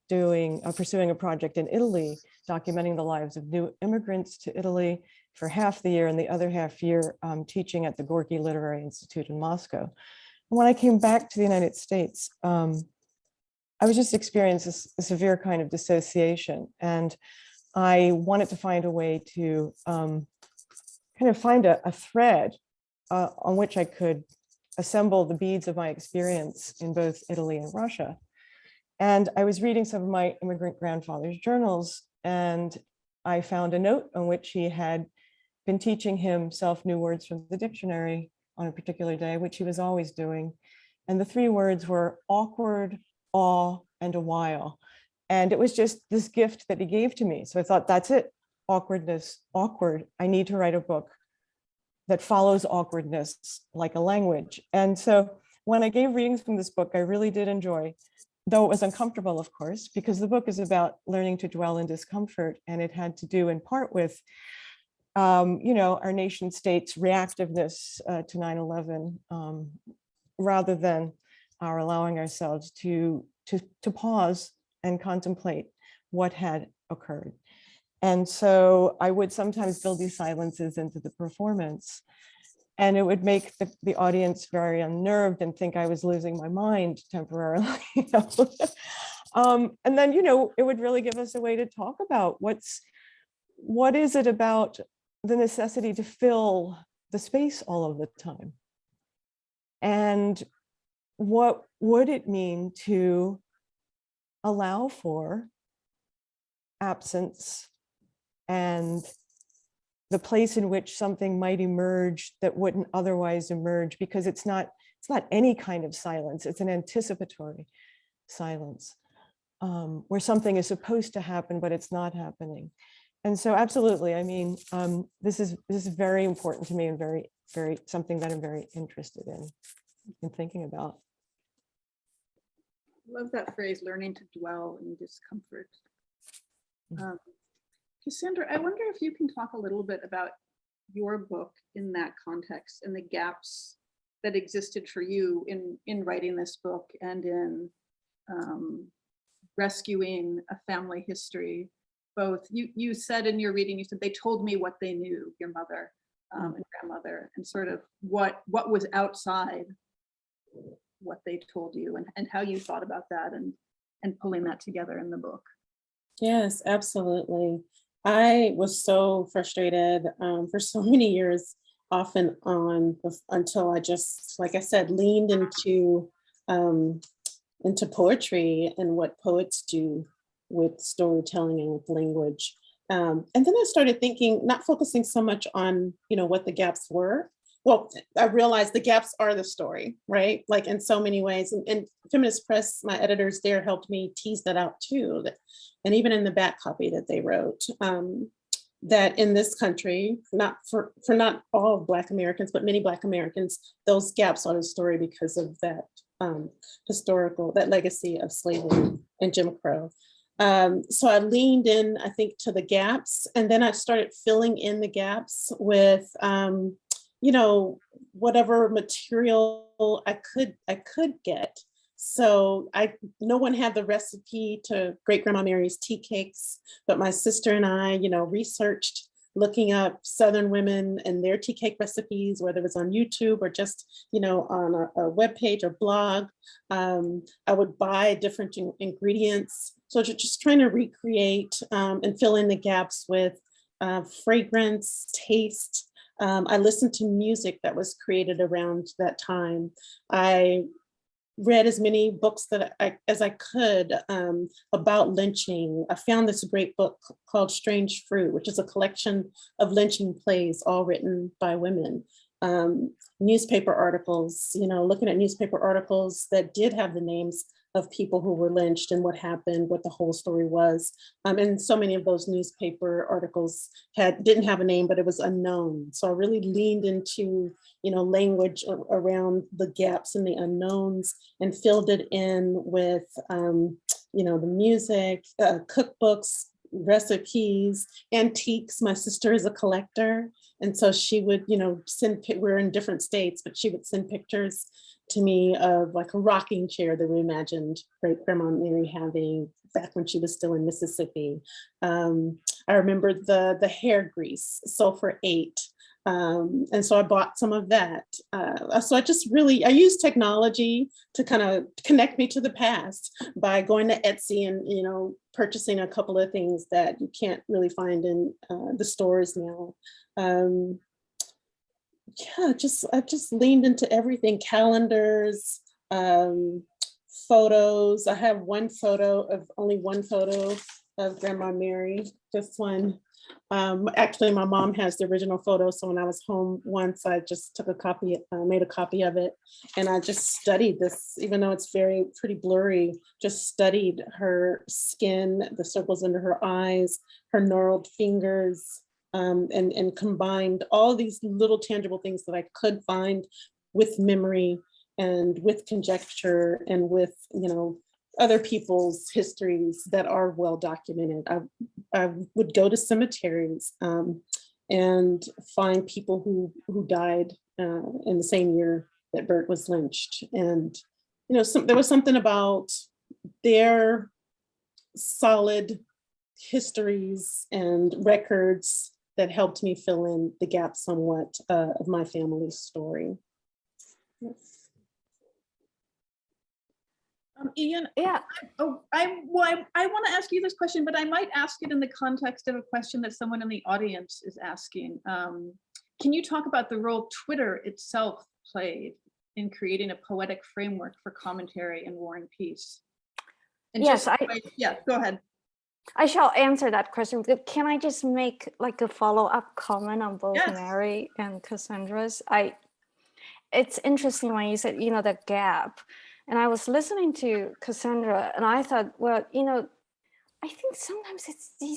S2: pursuing a project in Italy, documenting the lives of new immigrants to Italy for half the year, and the other half year teaching at the Gorky Literary Institute in Moscow. And when I came back to the United States, I was just experiencing a severe kind of dissociation, and I wanted to find a way to kind of find a thread on which I could assemble the beads of my experience in both Italy and Russia. And I was reading some of my immigrant grandfather's journals, and I found a note on which he had been teaching himself new words from the dictionary on a particular day, which he was always doing. And the three words were awkward, awe, and a while. And it was just this gift that he gave to me. So I thought, that's it, awkwardness, awkward. I need to write a book that follows awkwardness like a language. And so when I gave readings from this book, I really did enjoy, though it was uncomfortable, of course, because the book is about learning to dwell in discomfort. And it had to do in part with, our nation state's reactiveness to 9/11, rather than our allowing ourselves to pause and contemplate what had occurred. And so I would sometimes build these silences into the performance. And it would make the audience very unnerved and think I was losing my mind temporarily. You know? And then, you know, it would really give us a way to talk about what is it about the necessity to fill the space all of the time? And what would it mean to allow for absence and the place in which something might emerge that wouldn't otherwise emerge, because it's not any kind of silence, it's an anticipatory silence, where something is supposed to happen, but it's not happening. And so absolutely, I mean, this is very important to me and very something that I'm very interested in thinking about.
S1: I love that phrase, learning to dwell in discomfort. Cassandra, I wonder if you can talk a little bit about your book in that context and the gaps that existed for you in writing this book and in rescuing a family history. Both, you said in your reading, you said they told me what they knew, your mother and grandmother, and sort of what was outside what they told you, and how you thought about that and pulling that together in the book.
S3: Yes, absolutely. I was so frustrated for so many years, off and on, until I just, like I said, leaned into poetry and what poets do with storytelling and with language. And then I started thinking, not focusing so much on, you know, what the gaps were. Well, I realized the gaps are the story, right? Like in so many ways. And Feminist Press, my editors there helped me tease that out too. And even in the back copy that they wrote, that in this country, not for not all Black Americans, but many Black Americans, those gaps are the story because of that that legacy of slavery and Jim Crow. So I leaned in, I think, to the gaps, and then I started filling in the gaps with, you know, whatever material I could get. So no one had the recipe to Great Grandma Mary's tea cakes, but my sister and I, you know, researched looking up Southern women and their tea cake recipes, whether it was on YouTube or just, you know, on a webpage or blog. I would buy different ingredients. So just trying to recreate and fill in the gaps with fragrance, taste. I listened to music that was created around that time. I read as many books as I could about lynching. I found this great book called Strange Fruit, which is a collection of lynching plays, all written by women. Newspaper articles, you know, looking at newspaper articles that did have the names of people who were lynched and what happened, what the whole story was. And so many of those newspaper articles didn't have a name, but it was unknown. So I really leaned into, you know, language around the gaps and the unknowns and filled it in with, you know, the music, cookbooks, recipes, antiques. My sister is a collector. And so she would, you know, we're in different states, but she would send pictures to me of like a rocking chair that we imagined Great Grandma Mary having back when she was still in Mississippi. I remember the hair grease, Sulfur 8. And so I bought some of that. So I used technology to kind of connect me to the past by going to Etsy and, you know, purchasing a couple of things that you can't really find in the stores now. Yeah, I just leaned into everything, calendars, photos. I have only one photo of Grandma Mary, just one. Actually, my mom has the original photo. So when I was home once, I just took a copy, made a copy of it. And I just studied this, even though it's pretty blurry, just studied her skin, the circles under her eyes, her gnarled fingers, and combined all these little tangible things that I could find with memory and with conjecture and with, you know, other people's histories that are well documented. I would go to cemeteries and find people who died in the same year that Bert was lynched. And, you know, there was something about their solid histories and records that helped me fill in the gap somewhat of my family's story. Yes.
S1: Yiyun,
S4: Yeah,
S1: I want to ask you this question, but I might ask it in the context of a question that someone in the audience is asking. Can you talk about the role Twitter itself played in creating a poetic framework for commentary in War and Peace? And
S4: yes,
S1: yeah, go ahead.
S4: I shall answer that question. But can I just make like a follow-up comment on both
S1: Yes.
S4: Mary and Cassandra's? It's interesting when you said, the gap. And I was listening to Cassandra and I thought, well, I think sometimes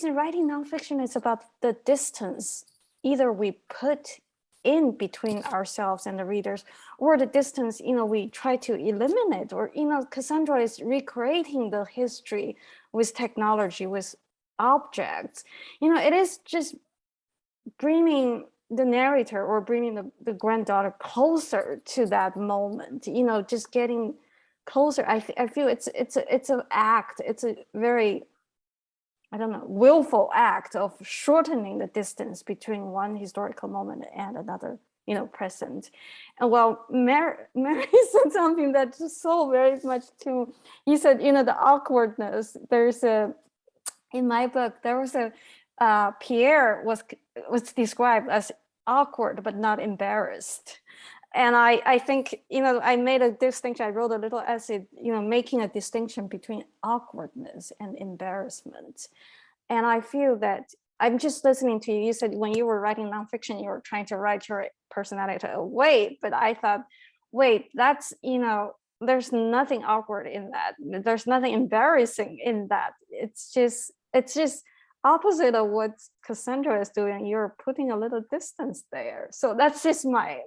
S4: writing nonfiction is about the distance either we put in between ourselves and the readers, or the distance, we try to eliminate, or, Cassandra is recreating the history with technology, with objects. It is just bringing the narrator or bringing the granddaughter closer to that moment, just getting closer. I feel it's an act. It's a very, I don't know, willful act of shortening the distance between one historical moment and another, present. And well, Mary said something that just so very much too. You said, the awkwardness. In my book, there was Pierre was described as awkward but not embarrassed. And I think, I made a distinction. I wrote a little essay, making a distinction between awkwardness and embarrassment. And I feel that I'm just listening to you. You said when you were writing nonfiction, you were trying to write your personality away. But I thought, wait, that's, there's nothing awkward in that. There's nothing embarrassing in that. It's just opposite of what Cassandra is doing. You're putting a little distance there. So that's just my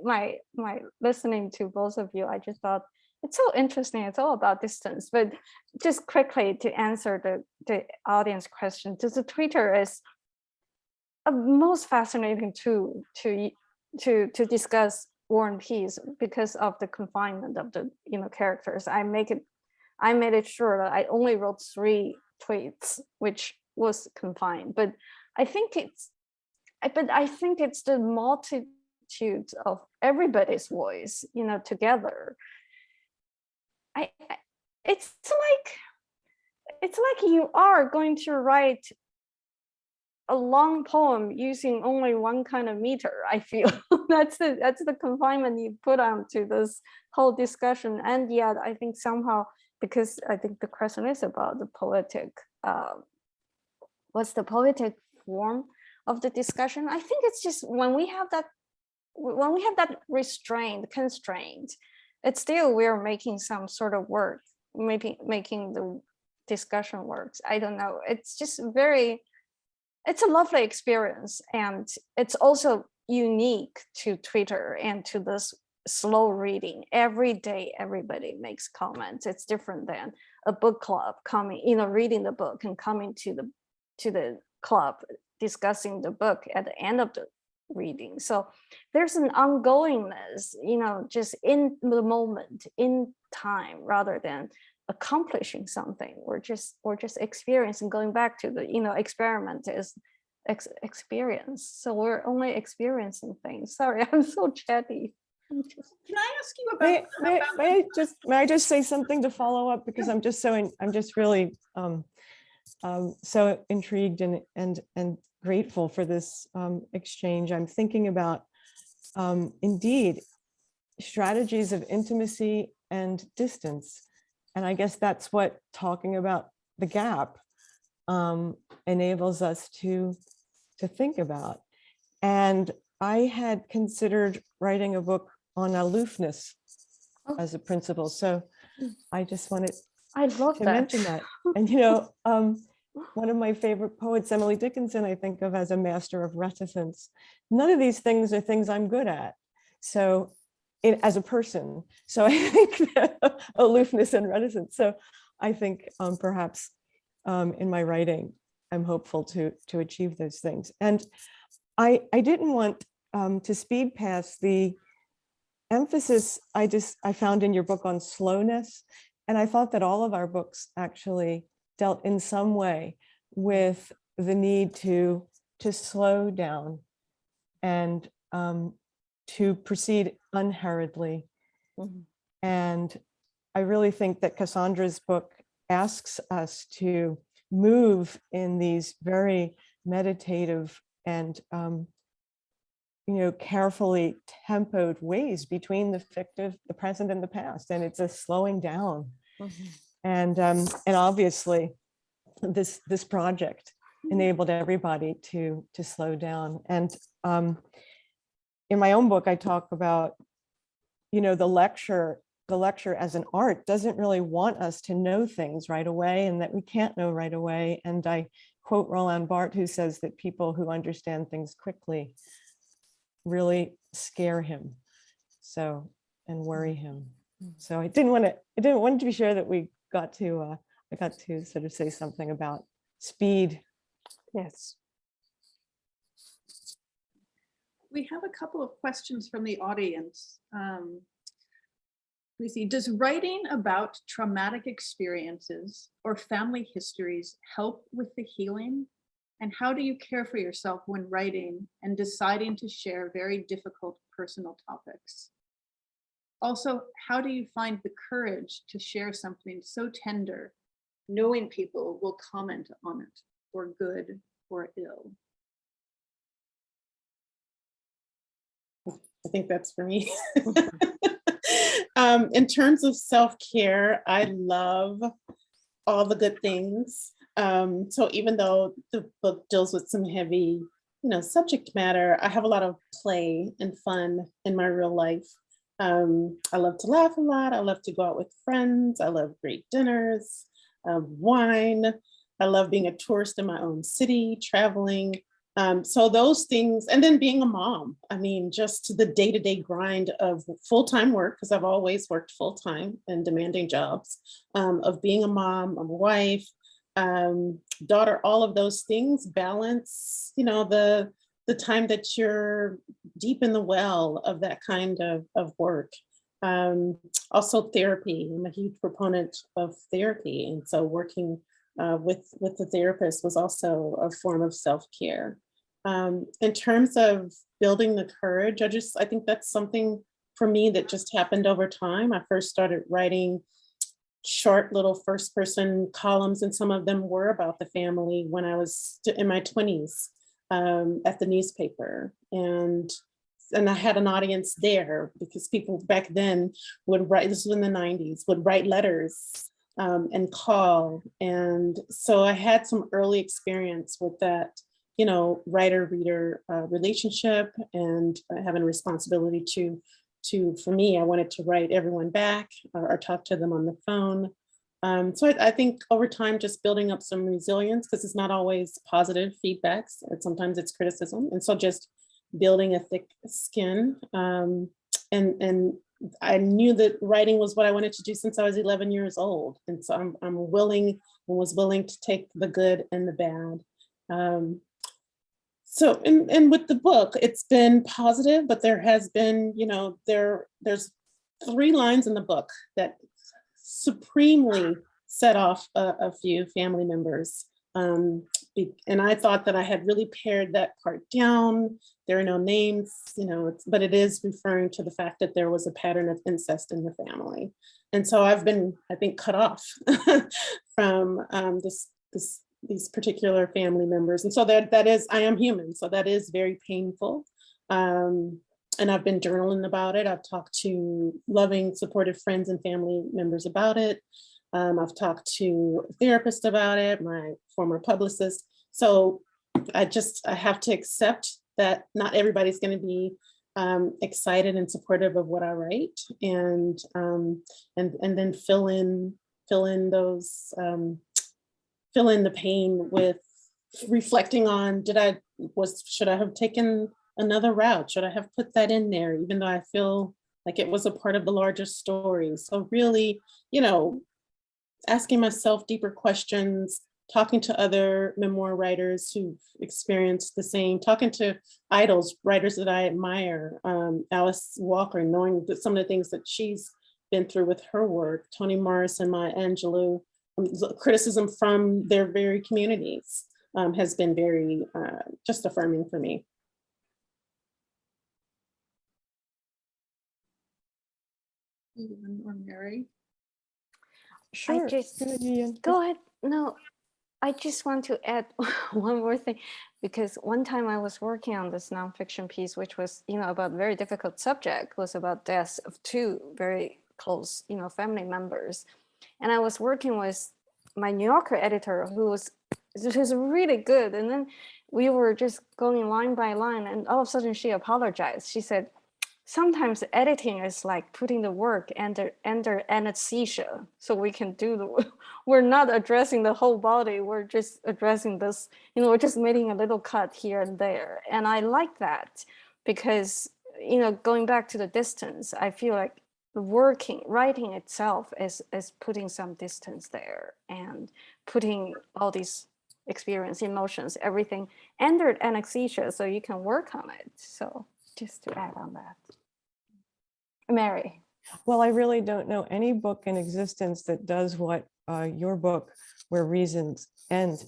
S4: listening to both of you. I just thought it's so interesting. It's all about distance. But just quickly to answer the audience question, the Twitter is a most fascinating tool to discuss War and Peace because of the confinement of the characters. I made it sure that I only wrote 3 tweets, which was confined. But I think it's the multitude of everybody's voice, together. It's like you are going to write a long poem using only one kind of meter. I feel that's the confinement you put onto this whole discussion. And yet I think somehow, because I think the question is about the poetic, what's the poetic form of the discussion? I think it's just when we have that constraint, it's still we're making some sort of work, maybe making the discussion works. I don't know. It's just it's a lovely experience, and it's also unique to Twitter and to this slow reading. Every day, everybody makes comments. It's different than a book club coming, reading the book and coming to the club, discussing the book at the end of the reading. So there's an ongoingness, just in the moment, in time, rather than accomplishing something. We're just experiencing. Going back to the experiment is experience. So we're only experiencing things. Sorry, I'm so chatty.
S1: Can I ask you about?
S2: May I just say something to follow up, because I'm just really so intrigued and grateful for this exchange. I'm thinking about indeed strategies of intimacy and distance. And I guess that's what talking about the gap enables us to think about. And I had considered writing a book on aloofness as a principle. So I just wanted to mention that. And one of my favorite poets, Emily Dickinson, I think of as a master of reticence. None of these things are things I'm good at. So as a person. So I think that aloofness and reticence. So I think perhaps in my writing, I'm hopeful to achieve those things. And I didn't want to speed past the emphasis I found in your book on slowness. And I thought that all of our books actually dealt in some way with the need to slow down and to proceed unhurriedly.
S4: Mhm.
S2: And I really think that Cassandra's book asks us to move in these very meditative and carefully tempoed ways between the fictive, the present, and the past. And it's a slowing down.
S4: Mhm.
S2: And obviously, this project enabled everybody to slow down. And in my own book, I talk about, the lecture as an art doesn't really want us to know things right away, and that we can't know right away. And I quote Roland Barthes, who says that people who understand things quickly really scare him, and worry him. So I didn't want to be sure that I got to sort of say something about speed.
S4: Yes.
S1: We have a couple of questions from the audience. We see, does writing about traumatic experiences or family histories help with the healing? And how do you care for yourself when writing and deciding to share very difficult personal topics? Also, how do you find the courage to share something so tender, knowing people will comment on it, for good or ill?
S3: I think that's for me. In terms of self-care, I love all the good things. So even though the book deals with some heavy, subject matter, I have a lot of play and fun in my real life. I love to laugh a lot. I love to go out with friends. I love great dinners, wine. I love being a tourist in my own city, traveling. So those things, and then being a mom, just the day-to-day grind of full-time work, because I've always worked full-time and demanding jobs, of being a mom, a wife, daughter, all of those things balance, the time that you're deep in the well of that kind of work. Also therapy, I'm a huge proponent of therapy. And so working with the therapist was also a form of self-care. In terms of building the courage, I think that's something for me that just happened over time. I first started writing short little first person columns, and some of them were about the family when I was in my 20s at the newspaper. And I had an audience there because people back then would write, this was in the 90s, would write letters and call. And so I had some early experience with that, writer-reader relationship, and having a responsibility for me, I wanted to write everyone back or talk to them on the phone. So I think over time, just building up some resilience, because it's not always positive feedbacks, and sometimes it's criticism. And so just building a thick skin. And I knew that writing was what I wanted to do since I was 11 years old. And so I'm was willing to take the good and the bad. So, and with the book, it's been positive, but there has been, there's 3 lines in the book that supremely set off a few family members. And I thought that I had really pared that part down. There are no names, but it is referring to the fact that there was a pattern of incest in the family. And so I've been, I think, cut off from these particular family members. And so that is, I am human. So that is very painful. And I've been journaling about it. I've talked to loving, supportive friends and family members about it. I've talked to a therapist about it, my former publicist. So I have to accept that not everybody's going to be excited and supportive of what I write, and then fill in the pain with reflecting on, should I have taken another route? Should I have put that in there, even though I feel like it was a part of the larger story? So really, asking myself deeper questions, talking to other memoir writers who've experienced the same, talking to idols, writers that I admire, Alice Walker, knowing that some of the things that she's been through with her work, Toni Morrison, Maya Angelou, criticism from their very communities. has been very just affirming for me.
S1: Or Mary?
S2: Sure.
S4: just-
S2: Go ahead, Yiyun.
S4: Go ahead. No, I just want to add one more thing, because one time I was working on this nonfiction piece, which was, about a very difficult subject, was about deaths of two very close, family members. And I was working with my New Yorker editor, who's really good. And then we were just going line by line, and all of a sudden she apologized. She said, sometimes editing is like putting the work under anesthesia, so we can do the we're not addressing the whole body, we're just addressing this, we're just making a little cut here and there. And I like that, because going back to the distance, I feel like writing itself is putting some distance there, and putting all these experience, emotions, everything under anesthesia, so you can work on it. So just to add on that. Mary.
S2: Well, I really don't know any book in existence that does what your book, Where Reasons End,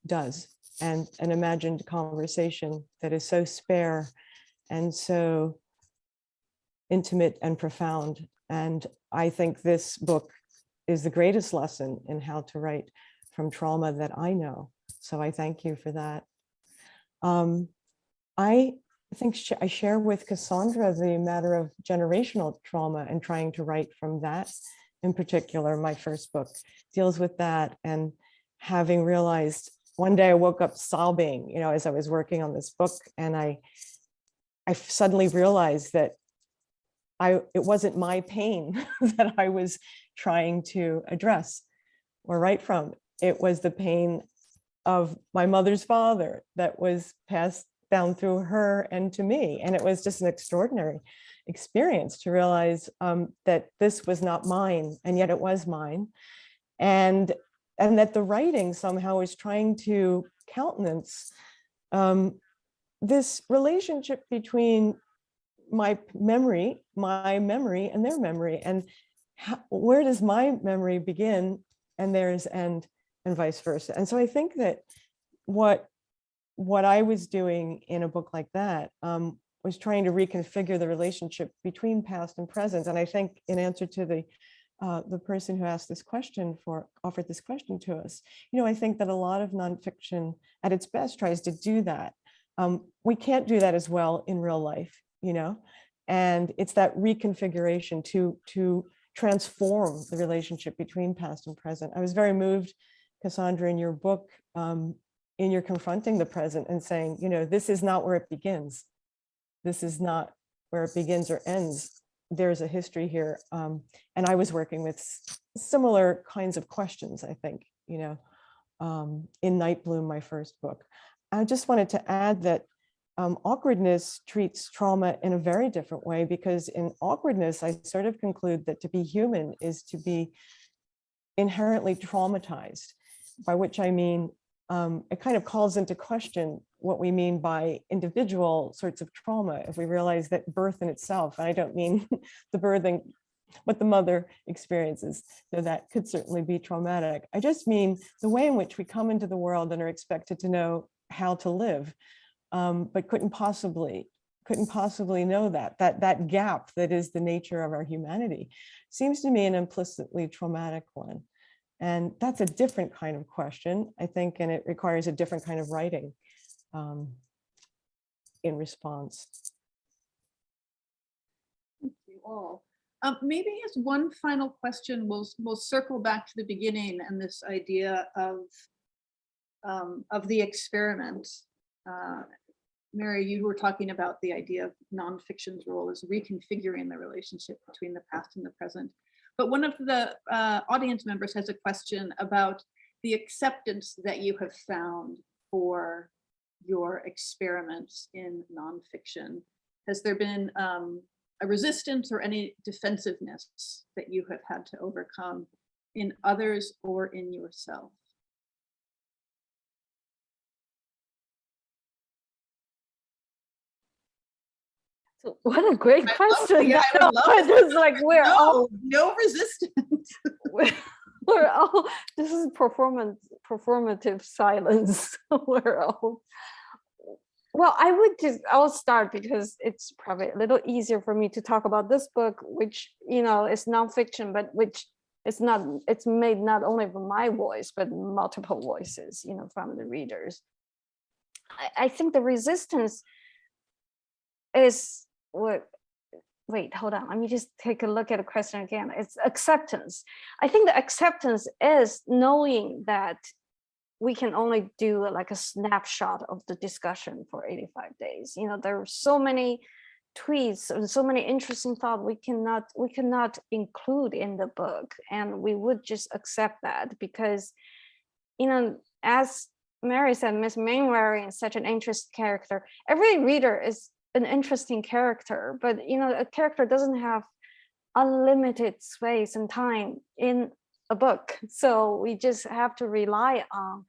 S2: does, and an imagined conversation that is so spare and so intimate and profound. And I think this book is the greatest lesson in how to write from trauma that I know. So I thank you for that. I think I share with Cassandra the matter of generational trauma, and trying to write from that. In particular, my first book deals with that, and having realized one day I woke up sobbing, as I was working on this book, and I suddenly realized that it wasn't my pain that I was trying to address or write from. It was the pain of my mother's father that was passed down through her and to me. And it was just an extraordinary experience to realize that this was not mine, and yet it was mine. And that the writing somehow is trying to countenance this relationship between my memory and their memory, and where does my memory begin and theirs end, and vice versa. And so I think that what I was doing in a book like that was trying to reconfigure the relationship between past and present. And I think, in answer to the person who asked this question, offered this question to us, I think that a lot of nonfiction at its best tries to do that. We can't do that as well in real life, and it's that reconfiguration to transform the relationship between past and present. I was very moved, Cassandra, in your book, in your confronting the present and saying, this is not where it begins. This is not where it begins or ends. There's a history here. And I was working with similar kinds of questions, I think, in Night Bloom, my first book. I just wanted to add that awkwardness treats trauma in a very different way, because in awkwardness, I sort of conclude that to be human is to be inherently traumatized, by which I mean, it kind of calls into question what we mean by individual sorts of trauma. If we realize that birth in itself, and I don't mean the birthing, what the mother experiences, though that could certainly be traumatic. I just mean the way in which we come into the world and are expected to know how to live, but couldn't possibly know that gap that is the nature of our humanity seems to me an implicitly traumatic one. And that's a different kind of question, I think, and it requires a different kind of writing in response.
S1: Thank you all. Maybe as one final question, we'll circle back to the beginning and this idea of the experiment. Mary, you were talking about the idea of nonfiction's role as reconfiguring the relationship between the past and the present. But one of the audience members has a question about the acceptance that you have found for your experiments in nonfiction. Has there been a resistance or any defensiveness that you have had to overcome in others or in yourself?
S4: What a great question.
S1: Yeah, I would love it.
S4: It's like
S1: No resistance.
S4: we're all, this is performance performative silence world. Well, I'll start because it's probably a little easier for me to talk about this book, which, is nonfiction, but which it's made not only from my voice, but multiple voices, from the readers. I think the resistance is what, wait, hold on. Let me just take a look at the question again. It's acceptance. I think the acceptance is knowing that we can only do like a snapshot of the discussion for 85 days. There are so many tweets and so many interesting thoughts we cannot include in the book, and we would just accept that because, as Mary said, Miss Mainwaring is such an interesting character. Every reader is an interesting character, but a character doesn't have unlimited space and time in a book, so we just have to rely on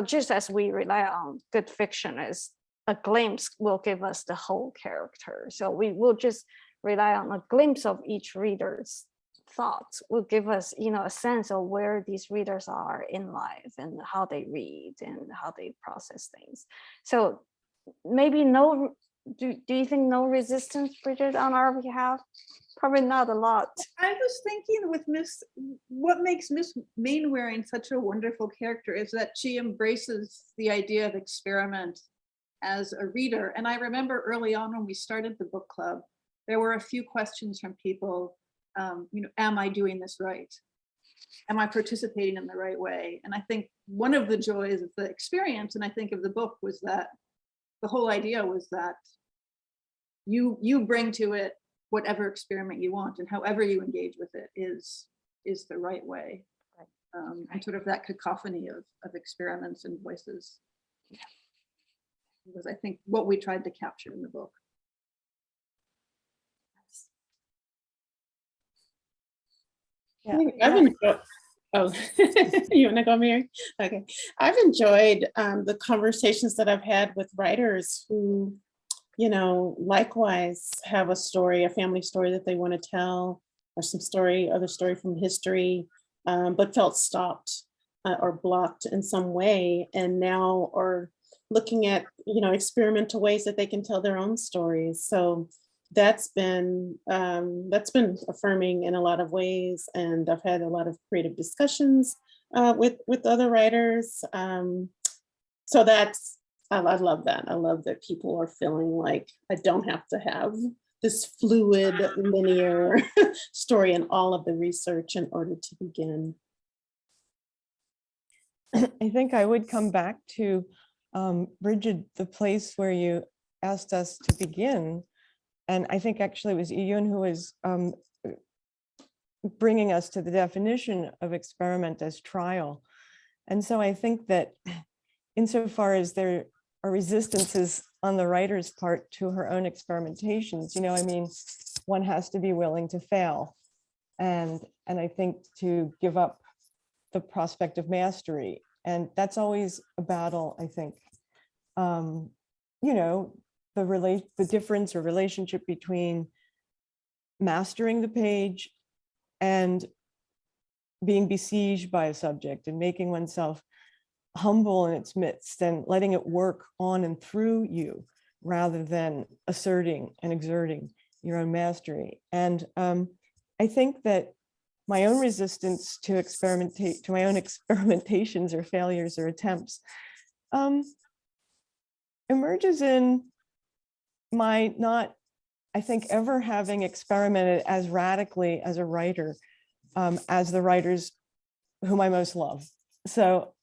S4: just as we rely on good fiction, as a glimpse will give us the whole character. So we will just rely on a glimpse of each reader's thoughts, will give us a sense of where these readers are in life and how they read and how they process things. So maybe do you think no resistance, Brigid, on our behalf? Probably not a lot.
S1: I was thinking with what makes Miss Mainwaring such a wonderful character is that she embraces the idea of experiment as a reader. And I remember early on when we started the book club, there were a few questions from people, am I doing this right? Am I participating in the right way? And I think one of the joys of the experience, and I think of the book, was that the whole idea was that you bring to it whatever experiment you want, and however you engage with it is the right way. And sort of that cacophony of experiments and voices was, I think, what we tried to capture in the book.
S2: Yeah.
S3: I've enjoyed, oh, you want to go, Mary? Okay. I've enjoyed the conversations that I've had with writers who, likewise have a family story that they want to tell, or other story from history, but felt stopped or blocked in some way, and now are looking at, experimental ways that they can tell their own stories. So that's been affirming in a lot of ways, and I've had a lot of creative discussions with other writers. So I love that. I love that people are feeling like I don't have to have this fluid, linear story in all of the research in order to begin.
S2: I think I would come back to Brigid, the place where you asked us to begin. And I think actually it was Yiyun who was bringing us to the definition of experiment as trial. And so I think that insofar as there are resistances on the writer's part to her own experimentations, one has to be willing to fail. And I think to give up the prospect of mastery. And that's always a battle, I think. The difference or relationship between mastering the page and being besieged by a subject and making oneself humble in its midst and letting it work on and through you rather than asserting and exerting your own mastery. And I think that my own resistance to my own experimentations or failures or attempts emerges in my not, I think, ever having experimented as radically as a writer as the writers whom I most love. So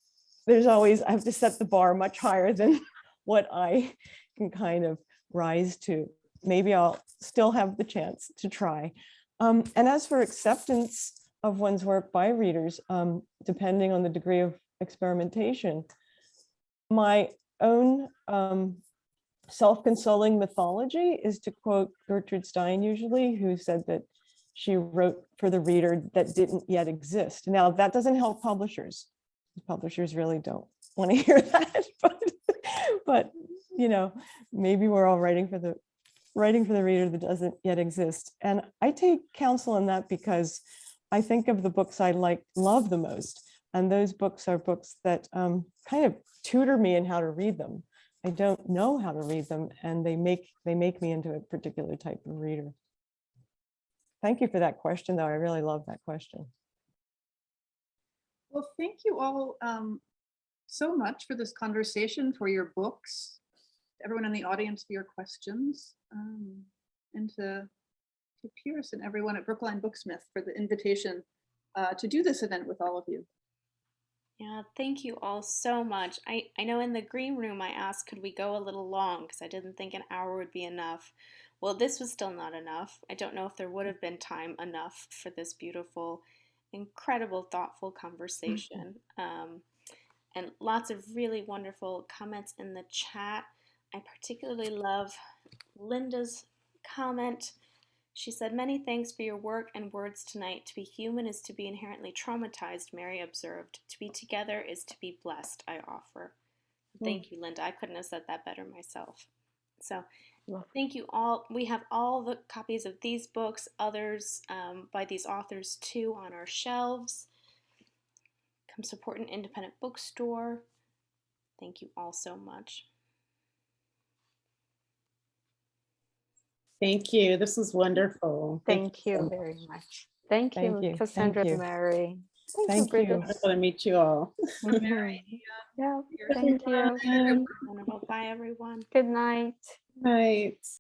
S2: there's always, I have to set the bar much higher than what I can kind of rise to. Maybe I'll still have the chance to try. And as for acceptance of one's work by readers, depending on the degree of experimentation, my own self-consoling mythology is to quote Gertrude Stein usually, who said that she wrote for the reader that didn't yet exist. Now, that doesn't help publishers. Publishers really don't want to hear that, but maybe we're all writing for the reader that doesn't yet exist. And I take counsel in that because I think of the books I love the most And those books are books that kind of tutor me in how to read them. I don't know how to read them, and they make me into a particular type of reader. Thank you for that question, though. I really love that question.
S1: Well, thank you all so much for this conversation, for your books, everyone in the audience for your questions, and to Pierce and everyone at Brookline Booksmith for the invitation to do this event with all of you.
S5: Yeah, thank you all so much. I know in the green room I asked, could we go a little long, because I didn't think an hour would be enough. Well, this was still not enough. I don't know if there would have been time enough for this beautiful, incredible, thoughtful conversation. And lots of really wonderful comments in the chat. I particularly love Linda's comment. She said, "Many thanks for your work and words tonight. To be human is to be inherently traumatized," Mary observed. "To be together is to be blessed, I offer." Thank you, Linda. I couldn't have said that better myself. So thank you all. We have all the copies of these books, others by these authors too, on our shelves. Come support an independent bookstore. Thank you all so much.
S3: Thank you. This was wonderful.
S4: Thank you very much. Thank you, Cassandra and Mary.
S2: Thank you.
S3: Wonderful to meet you all.
S1: Mary,
S4: Yeah,
S1: Pierce,
S4: thank you.
S5: Wonderful. Bye, everyone.
S4: Good night.
S3: Right.